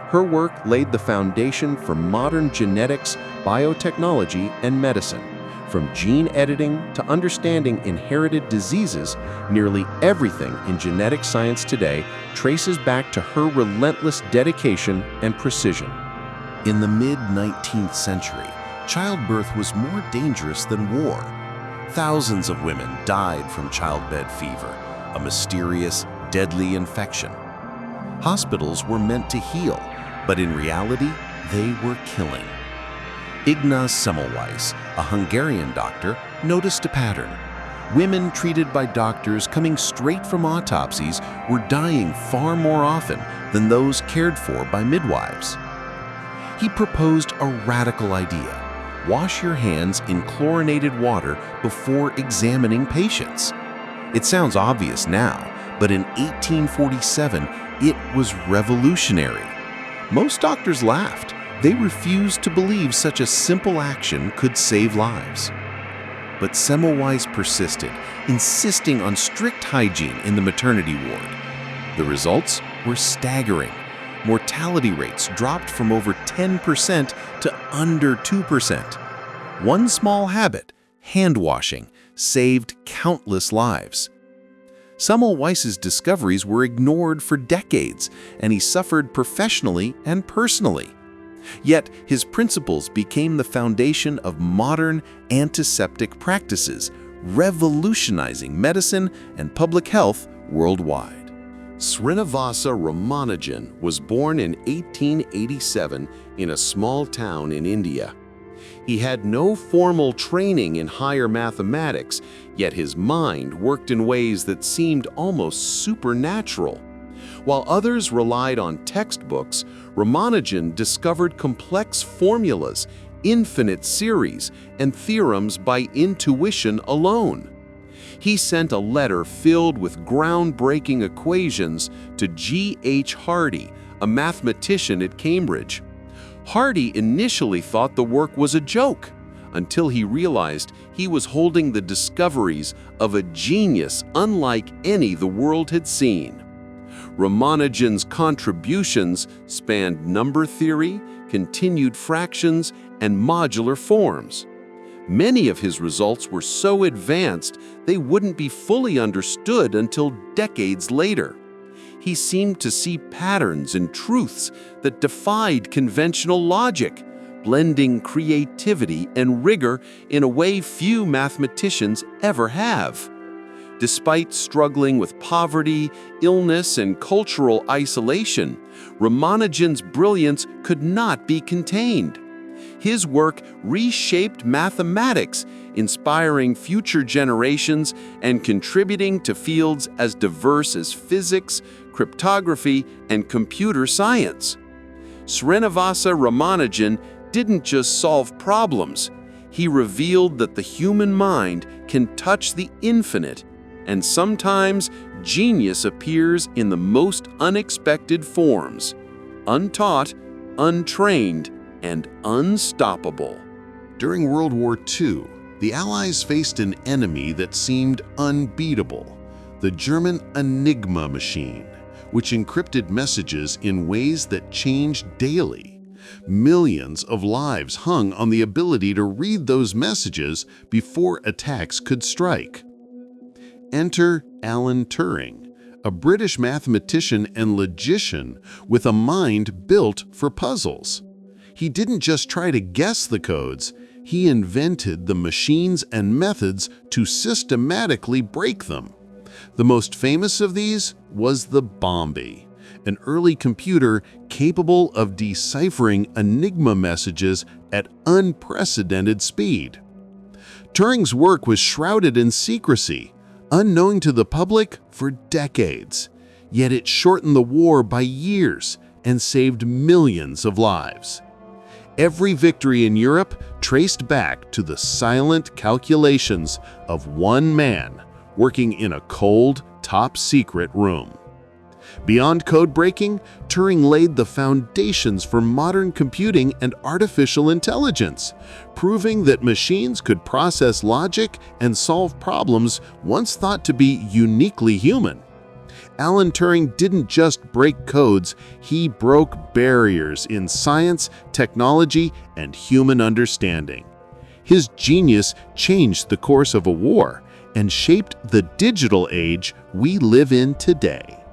[SPEAKER 2] Her work laid the foundation for modern genetics, biotechnology, and medicine. From gene editing to understanding inherited diseases, nearly everything in genetic science today traces back to her relentless dedication and precision.
[SPEAKER 3] In the mid-19th century, childbirth was more dangerous than war. Thousands of women died from childbed fever, a mysterious, deadly infection. Hospitals were meant to heal, but in reality, they were killing. Ignaz Semmelweis, a Hungarian doctor, noticed a pattern. Women treated by doctors coming straight from autopsies were dying far more often than those cared for by midwives. He proposed a radical idea: wash your hands in chlorinated water before examining patients. It sounds obvious now, but in 1847, it was revolutionary. Most doctors laughed. They refused to believe such a simple action could save lives. But Semmelweis persisted, insisting on strict hygiene in the maternity ward. The results were staggering. Mortality rates dropped from over 10% to under 2%. One small habit, hand washing, saved countless lives. Semmelweis's discoveries were ignored for decades, and he suffered professionally and personally. Yet his principles became the foundation of modern antiseptic practices, revolutionizing medicine and public health worldwide.
[SPEAKER 2] Srinivasa Ramanujan was born in 1887 in a small town in India. He had no formal training in higher mathematics, yet his mind worked in ways that seemed almost supernatural. While others relied on textbooks, Ramanujan discovered complex formulas, infinite series, and theorems by intuition alone. He sent a letter filled with groundbreaking equations to G.H. Hardy, a mathematician at Cambridge. Hardy initially thought the work was a joke, until he realized he was holding the discoveries of a genius unlike any the world had seen. Ramanujan's contributions spanned number theory, continued fractions, and modular forms.
[SPEAKER 3] Many of his results were so advanced they wouldn't be fully understood until decades later. He seemed to see patterns and truths that defied conventional logic, blending creativity and rigor in a way few mathematicians ever have. Despite struggling with poverty, illness, and cultural isolation, Ramanujan's brilliance could not be contained. His work reshaped mathematics, inspiring future generations and contributing to fields as diverse as physics, cryptography, and computer science. Srinivasa Ramanujan didn't just solve problems. He revealed that the human mind can touch the infinite, and sometimes genius appears in the most unexpected forms, untaught, untrained, and unstoppable.
[SPEAKER 2] During World War II, the Allies faced an enemy that seemed unbeatable, the German Enigma machine, which encrypted messages in ways that changed daily. Millions of lives hung on the ability to read those messages before attacks could strike. Enter Alan Turing, a British mathematician and logician with a mind built for puzzles. He didn't just try to guess the codes, he invented the machines and methods to systematically break them. The most famous of these was the Bombi, an early computer capable of deciphering Enigma messages at unprecedented speed. Turing's work was shrouded in secrecy, unknown to the public for decades, yet it shortened the war by years and saved millions of lives. Every victory in Europe traced back to the silent calculations of one man working in a cold, top-secret room. Beyond code breaking, Turing laid the foundations for modern computing and artificial intelligence, proving that machines could process logic and solve problems once thought to be uniquely human. Alan Turing didn't just break codes, he broke barriers in science, technology, and human understanding. His genius changed the course of a war and shaped the digital age we live in today.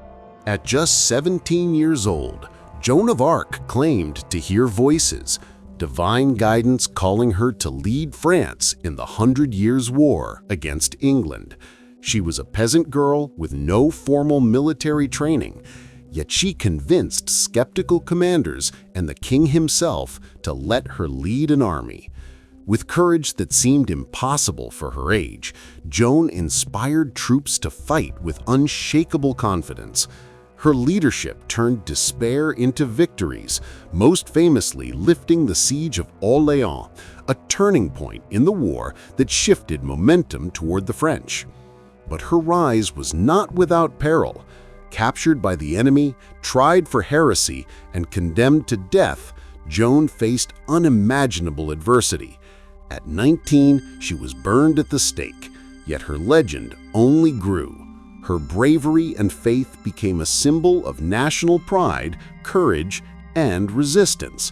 [SPEAKER 4] At just 17 years old, Joan of Arc claimed to hear voices, divine guidance calling her to lead France in the 100 Years' War against England. She was a peasant girl with no formal military training, yet she convinced skeptical commanders and the king himself to let her lead an army. With courage that seemed impossible for her age, Joan inspired troops to fight with unshakable confidence. Her leadership turned despair into victories, most famously lifting the siege of Orléans, a turning point in the war that shifted momentum toward the French. But her rise was not without peril. Captured by the enemy, tried for heresy, and condemned to death, Joan faced unimaginable adversity. At 19, she was burned at the stake, yet her legend only grew. Her bravery and faith became a symbol of national pride, courage, and resistance.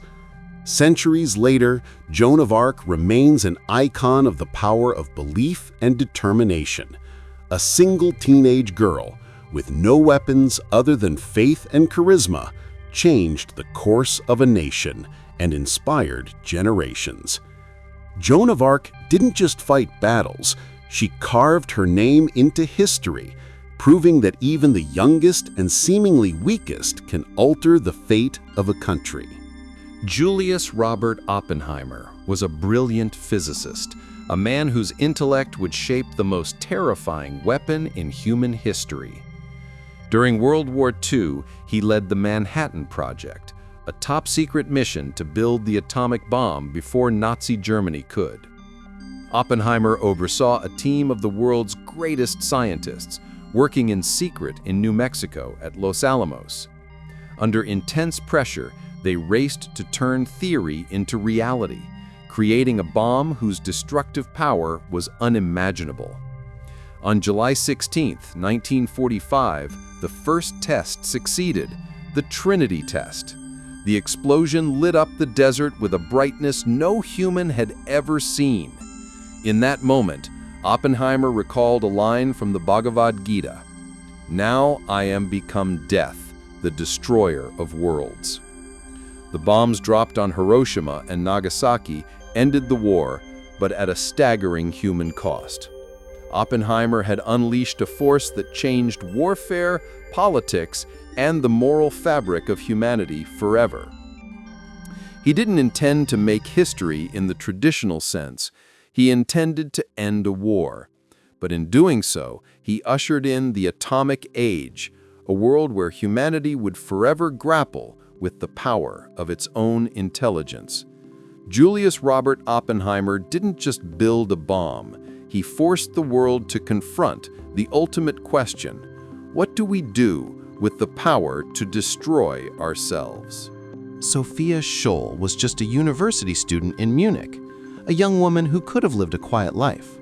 [SPEAKER 4] Centuries later, Joan of Arc remains an icon of the power of belief and determination. A single teenage girl, with no weapons other than faith and charisma, changed the course of a nation and inspired generations. Joan of Arc didn't just fight battles, she carved her name into history, proving that even the youngest and seemingly weakest can alter the fate of a country.
[SPEAKER 1] Julius Robert Oppenheimer was a brilliant physicist, a man whose intellect would shape the most terrifying weapon in human history. During World War II, he led the Manhattan Project, a top-secret mission to build the atomic bomb before Nazi Germany could. Oppenheimer oversaw a team of the world's greatest scientists, working in secret in New Mexico at Los Alamos. Under intense pressure, they raced to turn theory into reality, creating a bomb whose destructive power was unimaginable. On July 16, 1945, the first test succeeded, the Trinity test. The explosion lit up the desert with a brightness no human had ever seen.
[SPEAKER 7] In that moment, Oppenheimer recalled a line from the Bhagavad Gita, "Now I am become death, the destroyer of worlds." The bombs dropped on Hiroshima and Nagasaki ended the war, but at a staggering human cost. Oppenheimer had unleashed a force that changed warfare, politics, and the moral fabric of humanity forever. He didn't intend to make history in the traditional sense. He intended to end a war. But in doing so, he ushered in the atomic age, a world where humanity would forever grapple with the power of its own intelligence. Julius Robert Oppenheimer didn't just build a bomb. He forced the world to confront the ultimate question: what do we do with the power to destroy ourselves?
[SPEAKER 6] Sophia Scholl was just a university student in Munich, a young woman who could have lived a quiet life.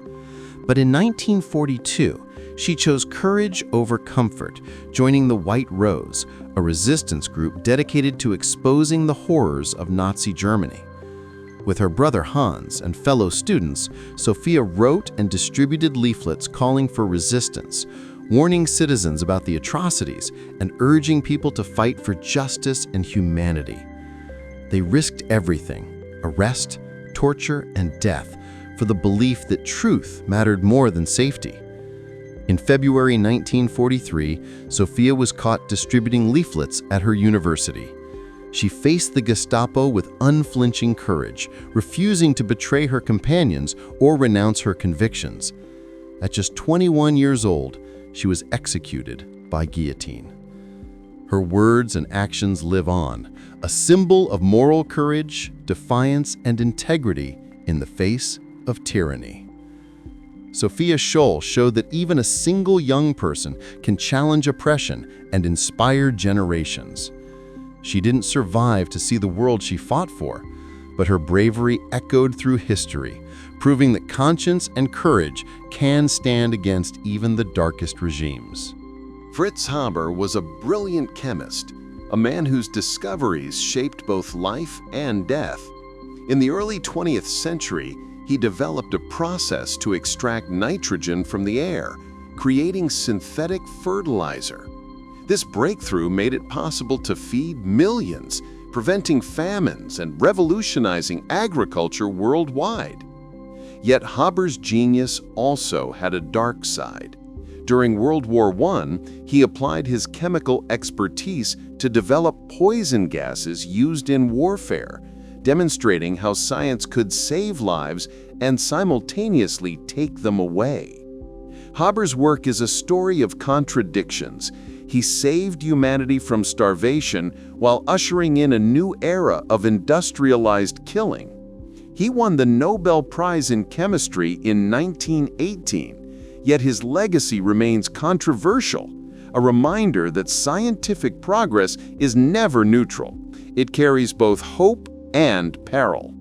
[SPEAKER 6] But in 1942, she chose courage over comfort, joining the White Rose, a resistance group dedicated to exposing the horrors of Nazi Germany. With her brother Hans and fellow students, Sophia wrote and distributed leaflets calling for resistance, warning citizens about the atrocities and urging people to fight for justice and humanity. They risked everything: arrest, torture, and death for the belief that truth mattered more than safety. In February 1943, Sophia was caught distributing leaflets at her university. She faced the Gestapo with unflinching courage, refusing to betray her companions or renounce her convictions. At just 21 years old, she was executed by guillotine. Her words and actions live on, a symbol of moral courage, defiance, and integrity in the face of tyranny. Sophia Scholl showed that even a single young person can challenge oppression and inspire generations. She didn't survive to see the world she fought for, but her bravery echoed through history, proving that conscience and courage can stand against even the darkest regimes.
[SPEAKER 2] Fritz Haber was a brilliant chemist, a man whose discoveries shaped both life and death. In the early 20th century, he developed a process to extract nitrogen from the air, creating synthetic fertilizer. This breakthrough made it possible to feed millions, preventing famines and revolutionizing agriculture worldwide. Yet Haber's genius also had a dark side. During World War I, he applied his chemical expertise to develop poison gases used in warfare, demonstrating how science could save lives and simultaneously take them away. Haber's work is a story of contradictions. He saved humanity from starvation while ushering in a new era of industrialized killing. He won the Nobel Prize in Chemistry in 1918, yet his legacy remains controversial, a reminder that scientific progress is never neutral. It carries both hope and peril.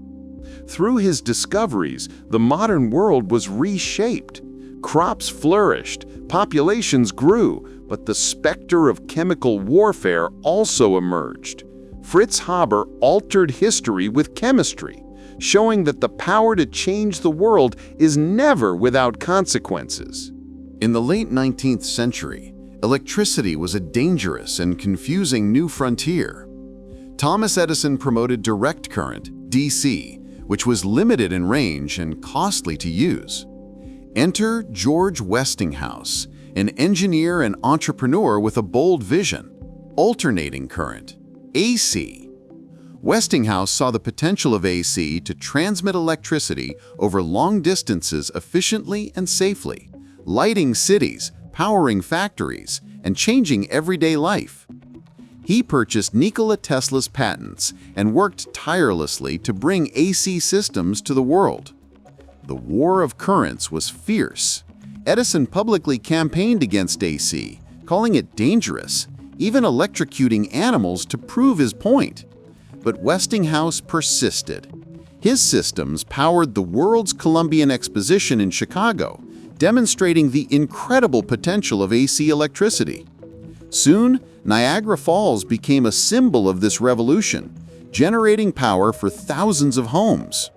[SPEAKER 2] Through his discoveries, the modern world was reshaped. Crops flourished, populations grew, but the specter of chemical warfare also emerged. Fritz Haber altered history with chemistry, showing that the power to change the world is never without consequences.
[SPEAKER 5] In the late 19th century, electricity was a dangerous and confusing new frontier. Thomas Edison promoted direct current, DC, which was limited in range and costly to use. Enter George Westinghouse, an engineer and entrepreneur with a bold vision: alternating current, AC. Westinghouse saw the potential of AC to transmit electricity over long distances efficiently and safely, lighting cities, powering factories, and changing everyday life. He purchased Nikola Tesla's patents and worked tirelessly to bring AC systems to the world. The war of currents was fierce. Edison publicly campaigned against AC, calling it dangerous, even electrocuting animals to prove his point. But Westinghouse persisted. His systems powered the world's Columbian Exposition in Chicago, demonstrating the incredible potential of AC electricity. Soon, Niagara Falls became a symbol of this revolution, generating power for thousands of homes.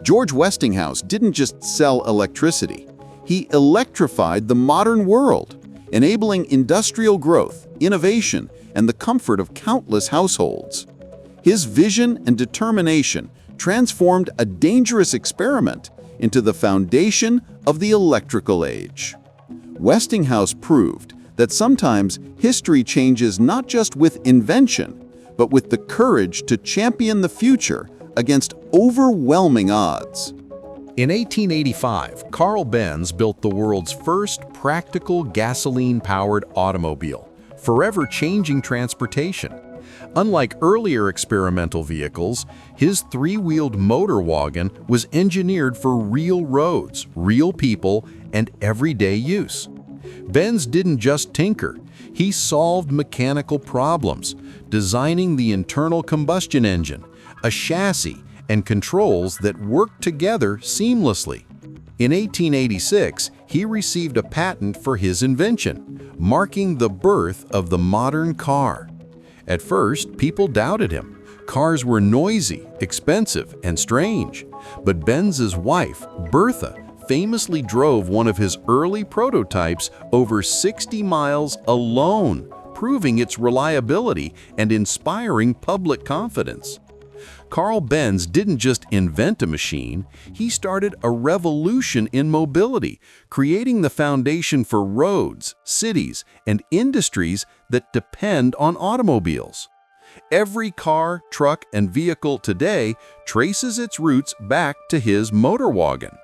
[SPEAKER 6] George Westinghouse didn't just sell electricity. He electrified the modern world, enabling industrial growth, innovation, and the comfort of countless households. His vision and determination transformed a dangerous experiment into the foundation of the electrical age. Westinghouse proved that sometimes history changes not just with invention, but with the courage to champion the future against overwhelming odds.
[SPEAKER 4] In 1885, Carl Benz built the world's first practical gasoline-powered automobile, forever changing transportation. Unlike earlier experimental vehicles, his three-wheeled motor wagon was engineered for real roads, real people, and everyday use. Benz didn't just tinker, he solved mechanical problems, designing the internal combustion engine, a chassis, and controls that worked together seamlessly. In 1886, he received a patent for his invention, marking the birth of the modern car. At first, people doubted him. Cars were noisy, expensive, and strange. But Benz's wife, Bertha, famously drove one of his early prototypes over 60 miles alone, proving its reliability and inspiring public confidence. Carl Benz didn't just invent a machine, he started a revolution in mobility, creating the foundation for roads, cities, and industries that depend on automobiles. Every car, truck, and vehicle today traces its roots back to his motor wagon.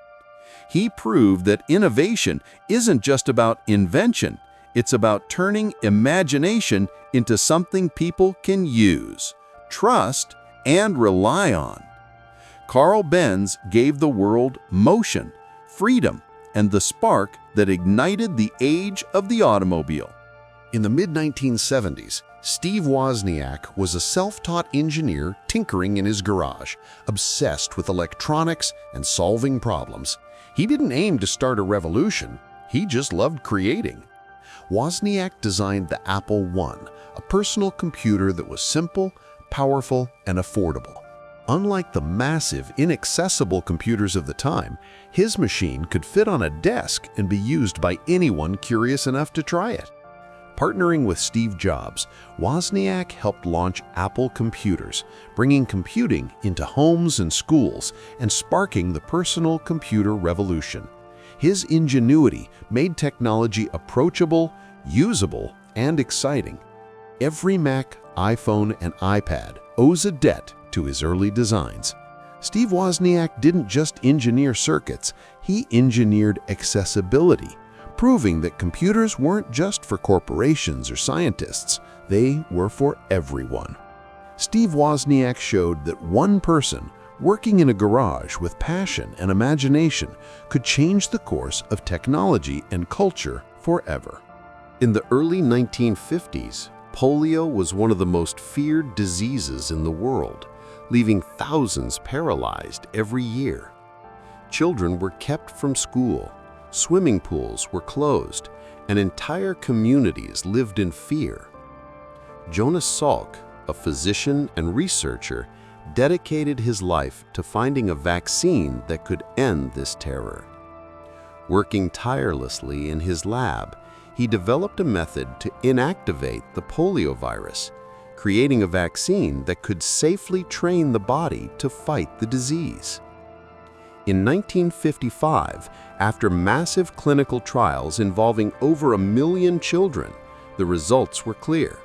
[SPEAKER 4] He proved that innovation isn't just about invention, it's about turning imagination into something people can use, trust, and rely on. Carl Benz gave the world motion, freedom, and the spark that ignited the age of the automobile.
[SPEAKER 3] In the mid-1970s, Steve Wozniak was a self-taught engineer tinkering in his garage, obsessed with electronics and solving problems. He didn't aim to start a revolution, he just loved creating. Wozniak designed the Apple I, a personal computer that was simple, powerful, and affordable. Unlike the massive, inaccessible computers of the time, his machine could fit on a desk and be used by anyone curious enough to try it. Partnering with Steve Jobs, Wozniak helped launch Apple Computers, bringing computing into homes and schools and sparking the personal computer revolution. His ingenuity made technology approachable, usable, and exciting. Every Mac, iPhone, and iPad owes a debt to his early designs. Steve Wozniak didn't just engineer circuits, he engineered accessibility, proving that computers weren't just for corporations or scientists, they were for everyone. Steve Wozniak showed that one person working in a garage with passion and imagination could change the course of technology and culture forever. In the early 1950s, polio was one of the most feared diseases in the world, leaving thousands paralyzed every year. Children were kept from school, swimming pools were closed, and entire communities lived in fear. Jonas Salk, a physician and researcher, dedicated his life to finding a vaccine that could end this terror. Working tirelessly in his lab, he developed a method to inactivate the polio virus, creating a vaccine that could safely train the body to fight the disease. In 1955, after massive clinical trials involving over 1 million children, the results were clear.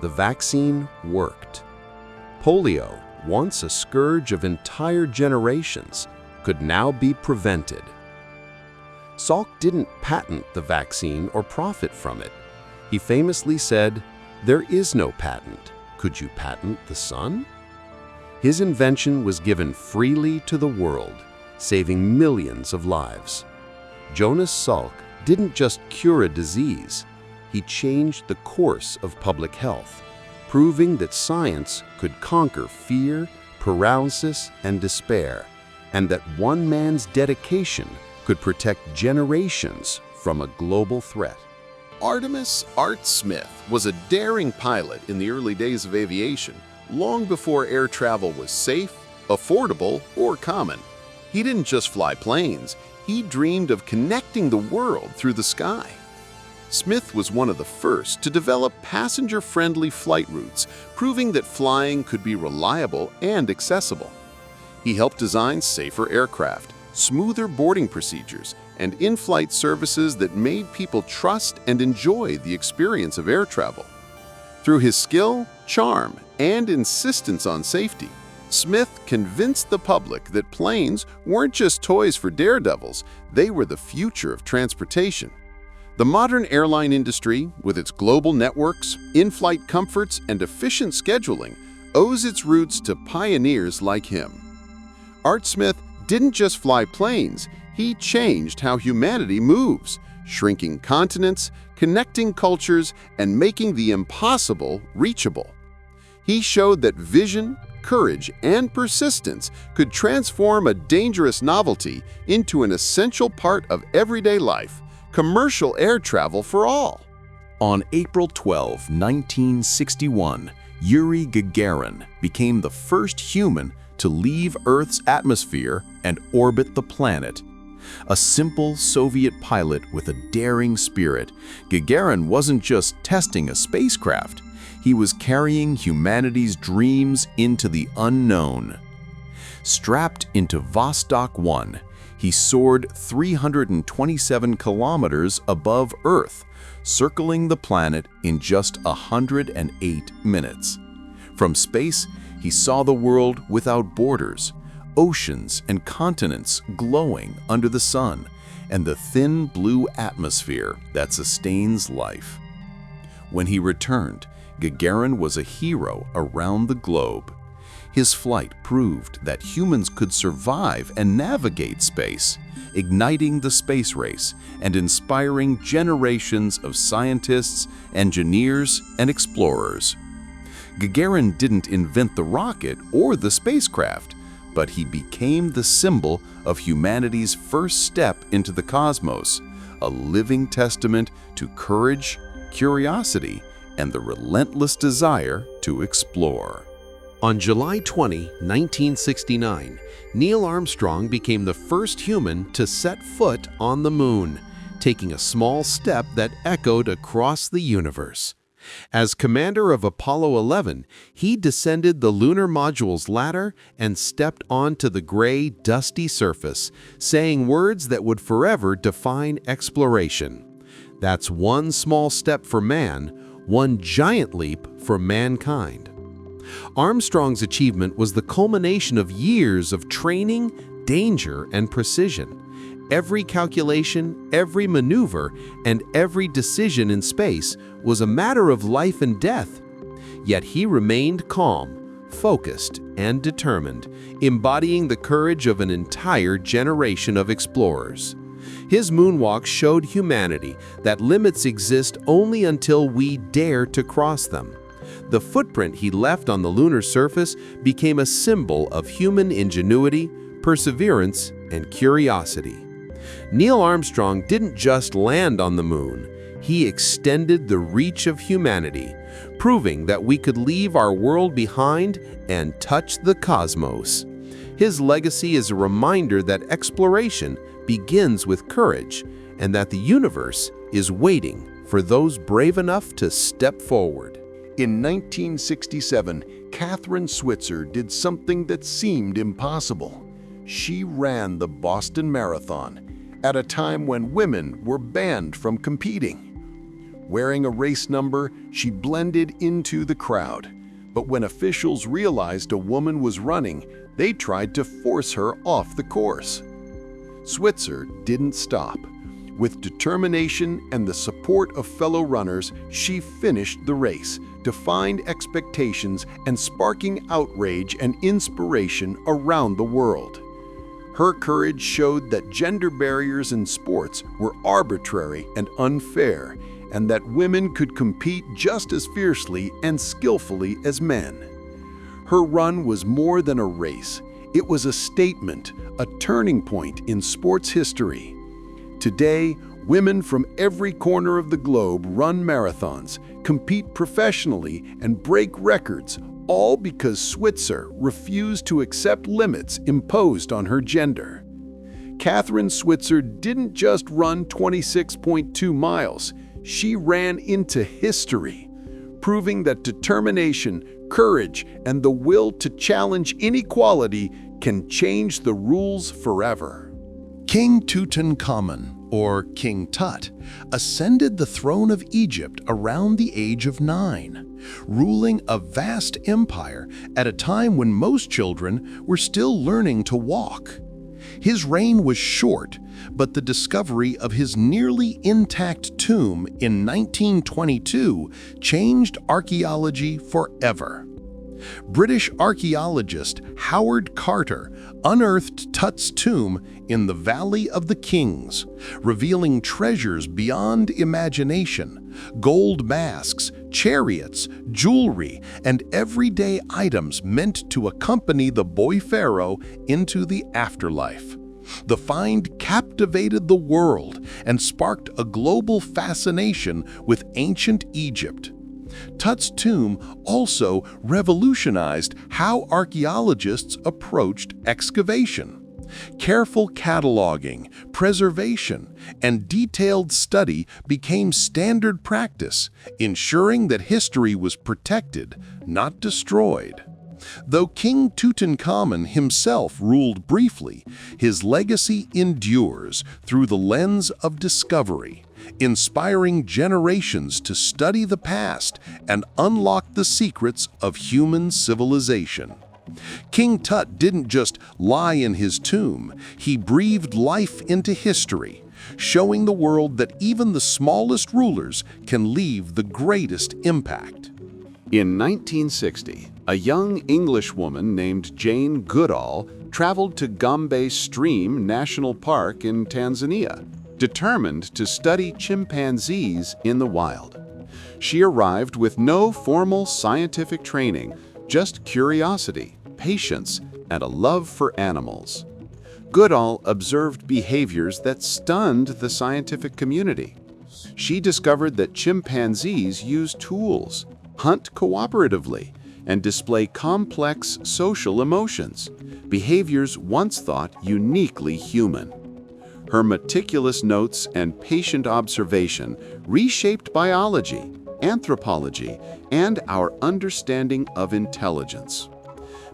[SPEAKER 3] The vaccine worked. Polio, once a scourge of entire generations, could now be prevented. Salk didn't patent the vaccine or profit from it. He famously said, "There is no patent. Could you patent the sun?" His invention was given freely to the world, saving millions of lives. Jonas Salk didn't just cure a disease, he changed the course of public health, proving that science could conquer fear, paralysis, and despair, and that one man's dedication could protect generations from a global threat.
[SPEAKER 2] Artemus Art Smith was a daring pilot in the early days of aviation, long before air travel was safe, affordable, or common.
[SPEAKER 3] He didn't just fly planes, he dreamed of connecting the world through the sky. Smith was one of the first to develop passenger-friendly flight routes, proving that flying could be reliable and accessible. He helped design safer aircraft, smoother boarding procedures, and in-flight services that made people trust and enjoy the experience of air travel. Through his skill, charm, and insistence on safety, Smith convinced the public that planes weren't just toys for daredevils, they were the future of transportation. The modern airline industry, with its global networks, in-flight comforts, and efficient scheduling, owes its roots to pioneers like him. Art Smith didn't just fly planes, he changed how humanity moves, shrinking continents, connecting cultures, and making the impossible reachable. He showed that vision, courage, and persistence could transform a dangerous novelty into an essential part of everyday life, commercial air travel for all.
[SPEAKER 4] On April 12, 1961, Yuri Gagarin became the first human to leave Earth's atmosphere and orbit the planet. A simple Soviet pilot with a daring spirit, Gagarin wasn't just testing a spacecraft, he was carrying humanity's dreams into the unknown. Strapped into Vostok 1, he soared 327 kilometers above Earth, circling the planet in just 108 minutes. From space, he saw the world without borders, oceans and continents glowing under the sun, and the thin blue atmosphere that sustains life. When he returned, Gagarin was a hero around the globe. His flight proved that humans could survive and navigate space, igniting the space race and inspiring generations of scientists, engineers, and explorers. Gagarin didn't invent the rocket or the spacecraft, but he became the symbol of humanity's first step into the cosmos, a living testament to courage, curiosity, and the relentless desire to explore.
[SPEAKER 6] On July 20, 1969, Neil Armstrong became the first human to set foot on the moon, taking a small step that echoed across the universe. As commander of Apollo 11, he descended the lunar module's ladder and stepped onto the gray, dusty surface, saying words that would forever define exploration. That's one small step for man, one giant leap for mankind. Armstrong's achievement was the culmination of years of training, danger, and precision. Every calculation, every maneuver, and every decision in space was a matter of life and death. Yet he remained calm, focused, and determined, embodying the courage of an entire generation of explorers. His moonwalk showed humanity that limits exist only until we dare to cross them. The footprint he left on the lunar surface became a symbol of human ingenuity, perseverance, and curiosity. Neil Armstrong didn't just land on the moon, he extended the reach of humanity, proving that we could leave our world behind and touch the cosmos. His legacy is a reminder that exploration begins with courage and that the universe is waiting for those brave enough to step forward.
[SPEAKER 3] In 1967, Catherine Switzer did something that seemed impossible. She ran the Boston Marathon at a time when women were banned from competing. Wearing a race number, she blended into the crowd. But when officials realized a woman was running, they tried to force her off the course. Switzer didn't stop. With determination and the support of fellow runners, she finished the race, defying expectations and sparking outrage and inspiration around the world. Her courage showed that gender barriers in sports were arbitrary and unfair, and that women could compete just as fiercely and skillfully as men. Her run was more than a race. It was a statement, a turning point in sports history. Today, women from every corner of the globe run marathons, compete professionally, and break records,
[SPEAKER 6] all because Switzer refused to accept limits imposed on her gender. Catherine Switzer didn't just run 26.2 miles, she ran into history, proving that determination, courage, and the will to challenge inequality can change the rules forever.
[SPEAKER 3] King Tutankhamun, or King Tut, ascended the throne of Egypt around the age of 9, ruling a vast empire at a time when most children were still learning to walk. His reign was short, but the discovery of his nearly intact tomb in 1922 changed archaeology forever. British archaeologist Howard Carter unearthed Tut's tomb in the Valley of the Kings, revealing treasures beyond imagination: gold masks, chariots, jewelry, and everyday items meant to accompany the boy pharaoh into the afterlife. The find captivated the world and sparked a global fascination with ancient Egypt. Tut's tomb also revolutionized how archaeologists approached excavation. Careful cataloging, preservation, and detailed study became standard practice, ensuring that history was protected, not destroyed. Though King Tutankhamun himself ruled briefly, his legacy endures through the lens of discovery, inspiring generations to study the past and unlock the secrets of human civilization. King Tut didn't just lie in his tomb, he breathed life into history, showing the world that even the smallest rulers can leave the greatest impact.
[SPEAKER 6] In 1960, a young English woman named Jane Goodall traveled to Gombe Stream National Park in Tanzania, determined to study chimpanzees in the wild. She arrived with no formal scientific training, just curiosity, patience, and a love for animals. Goodall observed behaviors that stunned the scientific community. She discovered that chimpanzees use tools, hunt cooperatively, and display complex social emotions, behaviors once thought uniquely human. Her meticulous notes and patient observation reshaped biology, anthropology, and our understanding of intelligence.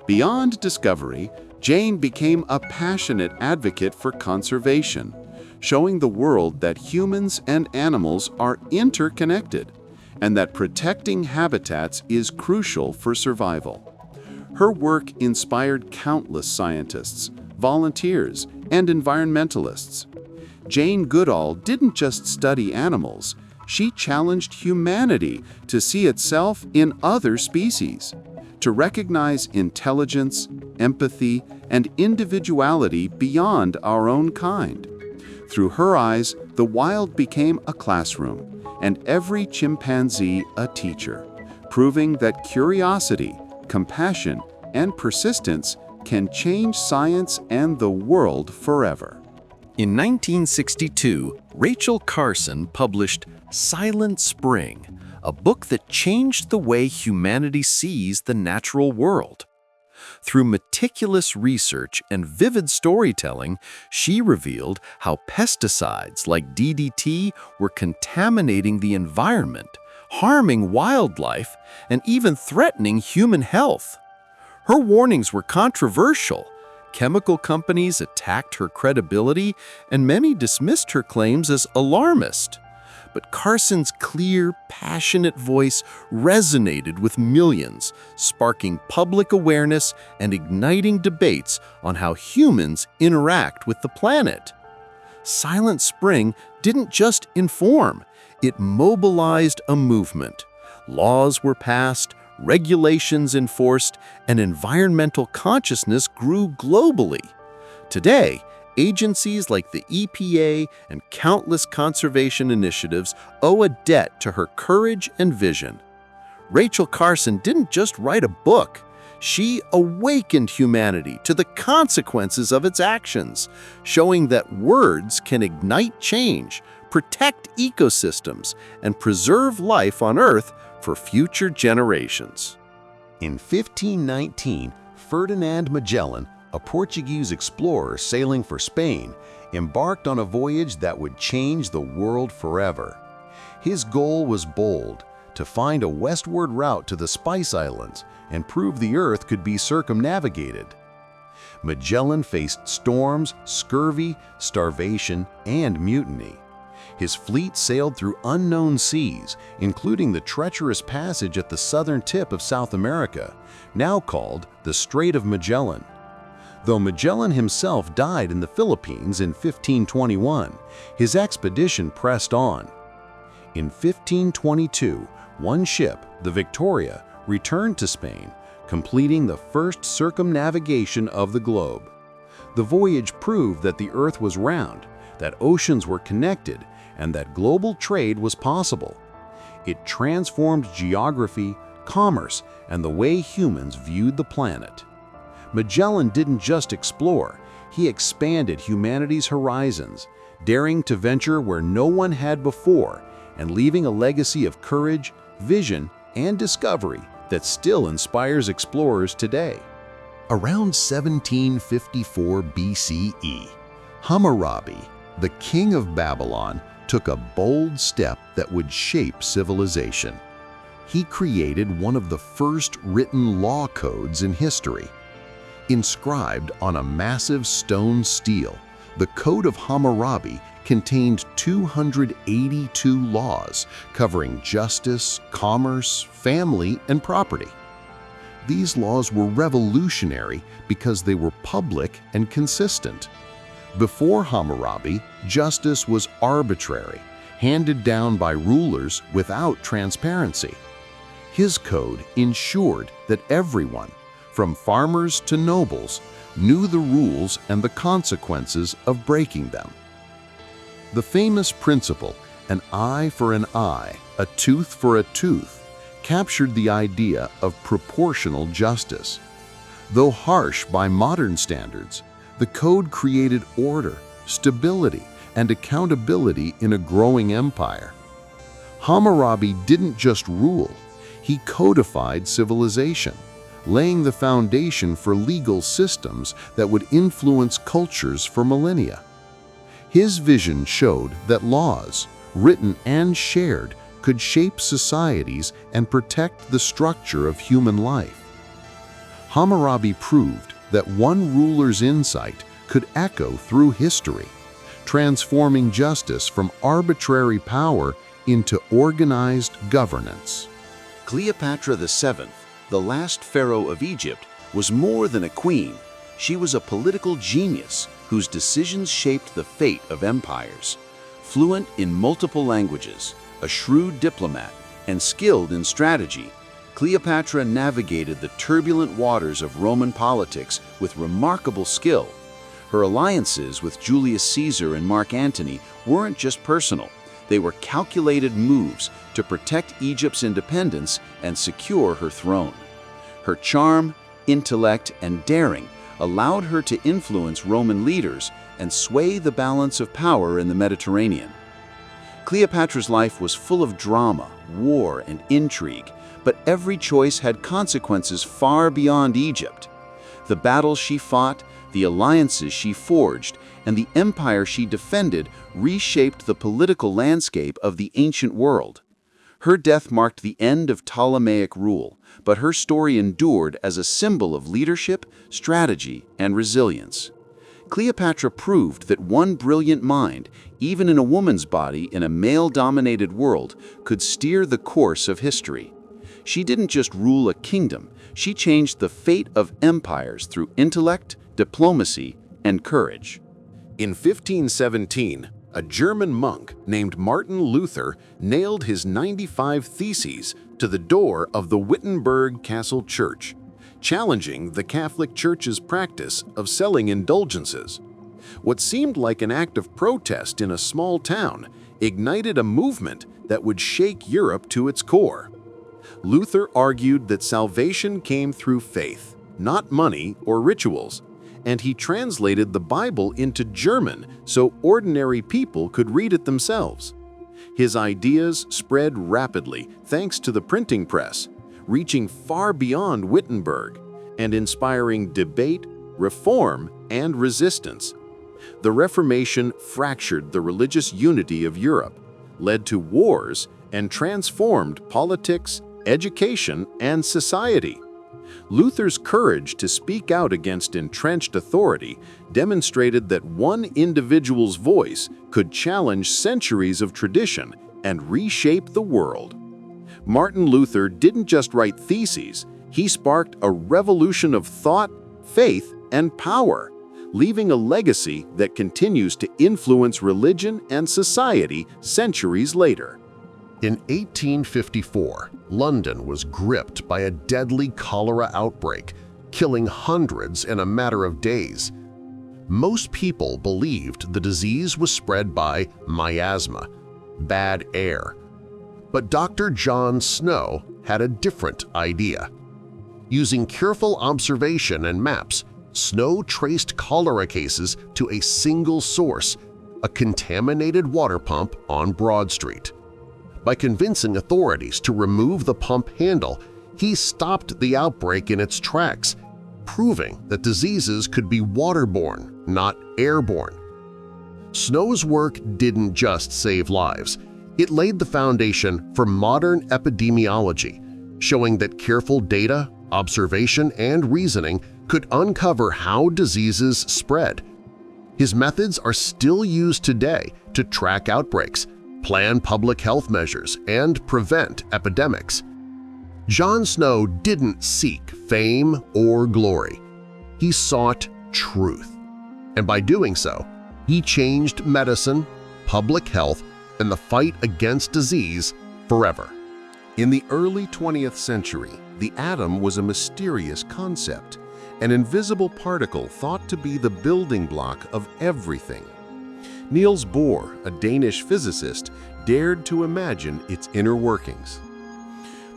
[SPEAKER 6] Beyond discovery, Jane became a passionate advocate for conservation, showing the world that humans and animals are interconnected and that protecting habitats is crucial for survival. Her work inspired countless scientists, volunteers, and environmentalists. Jane Goodall didn't just study animals, she challenged humanity to see itself in other species, to recognize intelligence, empathy, and individuality beyond our own kind. Through her eyes, the wild became a classroom, and every chimpanzee a teacher, proving that curiosity, compassion, and persistence can change science and the world forever.
[SPEAKER 4] In 1962, Rachel Carson published Silent Spring, a book that changed the way humanity sees the natural world. Through meticulous research and vivid storytelling, she revealed how pesticides like DDT were contaminating the environment, harming wildlife, and even threatening human health. Her warnings were controversial. Chemical companies attacked her credibility, and many dismissed her claims as alarmist. But Carson's clear, passionate voice resonated with millions, sparking public awareness and igniting debates on how humans interact with the planet. Silent Spring didn't just inform, it mobilized a movement. Laws were passed, regulations enforced, and environmental consciousness grew globally. Today, agencies like the EPA and countless conservation initiatives owe a debt to her courage and vision. Rachel Carson didn't just write a book. She awakened humanity to the consequences of its actions, showing that words can ignite change, protect ecosystems, and preserve life on Earth for future generations.
[SPEAKER 2] In 1519, Ferdinand Magellan, a Portuguese explorer sailing for Spain, embarked on a voyage that would change the world forever. His goal was bold, to find a westward route to the Spice Islands and prove the Earth could be circumnavigated. Magellan faced storms, scurvy, starvation, and mutiny. His fleet sailed through unknown seas, including the treacherous passage at the southern tip of South America, now called the Strait of Magellan. Though Magellan himself died in the Philippines in 1521, his expedition pressed on. In 1522, one ship, the Victoria, returned to Spain, completing the first circumnavigation of the globe. The voyage proved that the Earth was round, that oceans were connected, and that global trade was possible. It transformed geography, commerce, and the way humans viewed the planet. Magellan didn't just explore, he expanded humanity's horizons, daring to venture where no one had before, and leaving a legacy of courage, vision, and discovery that still inspires explorers today.
[SPEAKER 6] Around 1754 BCE, Hammurabi, the king of Babylon, took a bold step that would shape civilization. He created one of the first written law codes in history. Inscribed on a massive stone stele, the Code of Hammurabi contained 282 laws covering justice, commerce, family, and property. These laws were revolutionary because they were public and consistent. Before Hammurabi, justice was arbitrary, handed down by rulers without transparency. His code ensured that everyone, from farmers to nobles, knew the rules and the consequences of breaking them. The famous principle, an eye for an eye, a tooth for a tooth, captured the idea of proportional justice. Though harsh by modern standards, the code created order, stability, and accountability in a growing empire. Hammurabi didn't just rule, he codified civilization, laying the foundation for legal systems that would influence cultures for millennia. His vision showed that laws, written and shared, could shape societies and protect the structure of human life. Hammurabi proved that one ruler's insight could echo through history, transforming justice from arbitrary power into organized governance.
[SPEAKER 2] Cleopatra VII, the last pharaoh of Egypt, was more than a queen. She was a political genius whose decisions shaped the fate of empires. Fluent in multiple languages, a shrewd diplomat, and skilled in strategy, Cleopatra navigated the turbulent waters of Roman politics with remarkable skill. Her alliances with Julius Caesar and Mark Antony weren't just personal. They were calculated moves to protect Egypt's independence and secure her throne. Her charm, intellect, and daring allowed her to influence Roman leaders and sway the balance of power in the Mediterranean. Cleopatra's life was full of drama, war, and intrigue, but every choice had consequences far beyond Egypt. The battles she fought, the alliances she forged, and the empire she defended reshaped the political landscape of the ancient world. Her death marked the end of Ptolemaic rule, but her story endured as a symbol of leadership, strategy, and resilience. Cleopatra proved that one brilliant mind, even in a woman's body in a male-dominated world, could steer the course of history. She didn't just rule a kingdom, she changed the fate of empires through intellect, diplomacy, and courage.
[SPEAKER 6] In 1517, a German monk named Martin Luther nailed his 95 Theses to the door of the Wittenberg Castle Church, challenging the Catholic Church's practice of selling indulgences. What seemed like an act of protest in a small town ignited a movement that would shake Europe to its core. Luther argued that salvation came through faith, not money or rituals, and he translated the Bible into German so ordinary people could read it themselves. His ideas spread rapidly thanks to the printing press,
[SPEAKER 4] reaching far beyond Wittenberg and inspiring debate, reform, and resistance. The Reformation fractured the religious unity of Europe, led to wars, and transformed politics, education, and society. Luther's courage to speak out against entrenched authority demonstrated that one individual's voice could challenge centuries of tradition and reshape the world. Martin Luther didn't just write theses, he sparked a revolution of thought, faith, and power, leaving a legacy that continues to influence religion and society centuries later.
[SPEAKER 3] In 1854, London was gripped by a deadly cholera outbreak, killing hundreds in a matter of days. Most people believed the disease was spread by miasma, bad air. But Dr. John Snow had a different idea. Using careful observation and maps, Snow traced cholera cases to a single source, a contaminated water pump on Broad Street. By convincing authorities to remove the pump handle, he stopped the outbreak in its tracks, proving that diseases could be waterborne, not airborne. Snow's work didn't just save lives. It laid the foundation for modern epidemiology, showing that careful data, observation, and reasoning could uncover how diseases spread. His methods are still used today to track outbreaks, plan public health measures, and prevent epidemics. John Snow didn't seek fame or glory. He sought truth. And by doing so, he changed medicine, public health, and the fight against disease forever.
[SPEAKER 1] In the early 20th century, the atom was a mysterious concept, an invisible particle thought to be the building block of everything. Niels Bohr, a Danish physicist, dared to imagine its inner workings.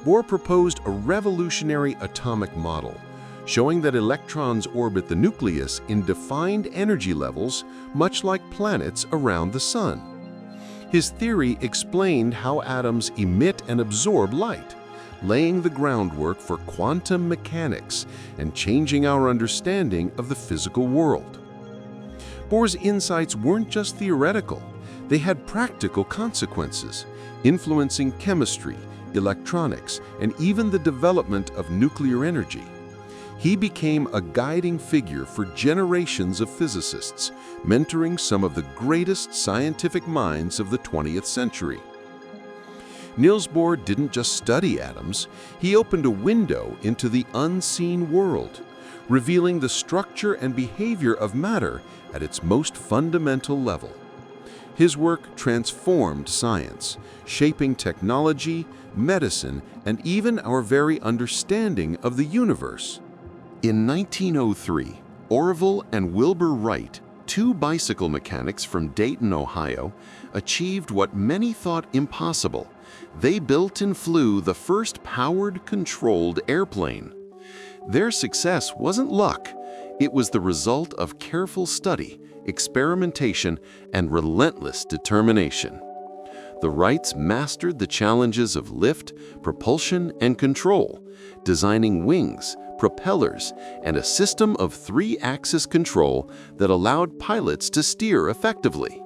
[SPEAKER 1] Bohr proposed a revolutionary atomic model, showing that electrons orbit the nucleus in defined energy levels, much like planets around the Sun. His theory explained how atoms emit and absorb light, laying the groundwork for quantum mechanics and changing our understanding of the physical world. Bohr's insights weren't just theoretical, they had practical consequences, influencing chemistry, electronics, and even the development of nuclear energy. He became a guiding figure for generations of physicists, mentoring some of the greatest scientific minds of the 20th century. Niels Bohr didn't just study atoms, he opened a window into the unseen world, revealing the structure and behavior of matter at its most fundamental level. His work transformed science, shaping technology, medicine, and even our very understanding of the universe. In 1903, Orville and Wilbur Wright, two bicycle mechanics from Dayton, Ohio, achieved what many thought impossible. They built and flew the first powered, controlled airplane. Their success wasn't luck. It was the result of careful study, experimentation, and relentless determination. The Wrights mastered the challenges of lift, propulsion, and control, designing wings, propellers, and a system of 3-axis control that allowed pilots to steer effectively.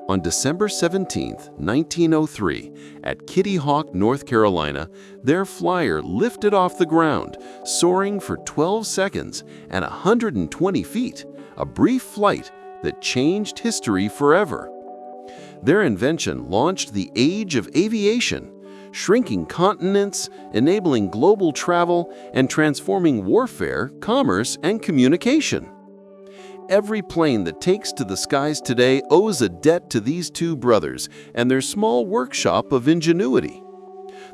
[SPEAKER 1] On December 17, 1903, at Kitty Hawk, North Carolina, their flyer lifted off the ground, soaring for 12 seconds and 120 feet, a brief flight that changed history forever. Their invention launched the age of aviation, shrinking continents, enabling global travel, and transforming warfare, commerce, and communication. Every plane that takes to the skies today owes a debt to these two brothers and their small workshop of ingenuity.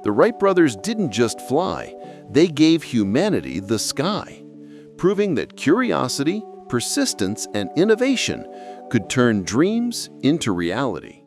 [SPEAKER 1] The Wright brothers didn't just fly, they gave humanity the sky, proving that curiosity, persistence, and innovation could turn dreams into reality.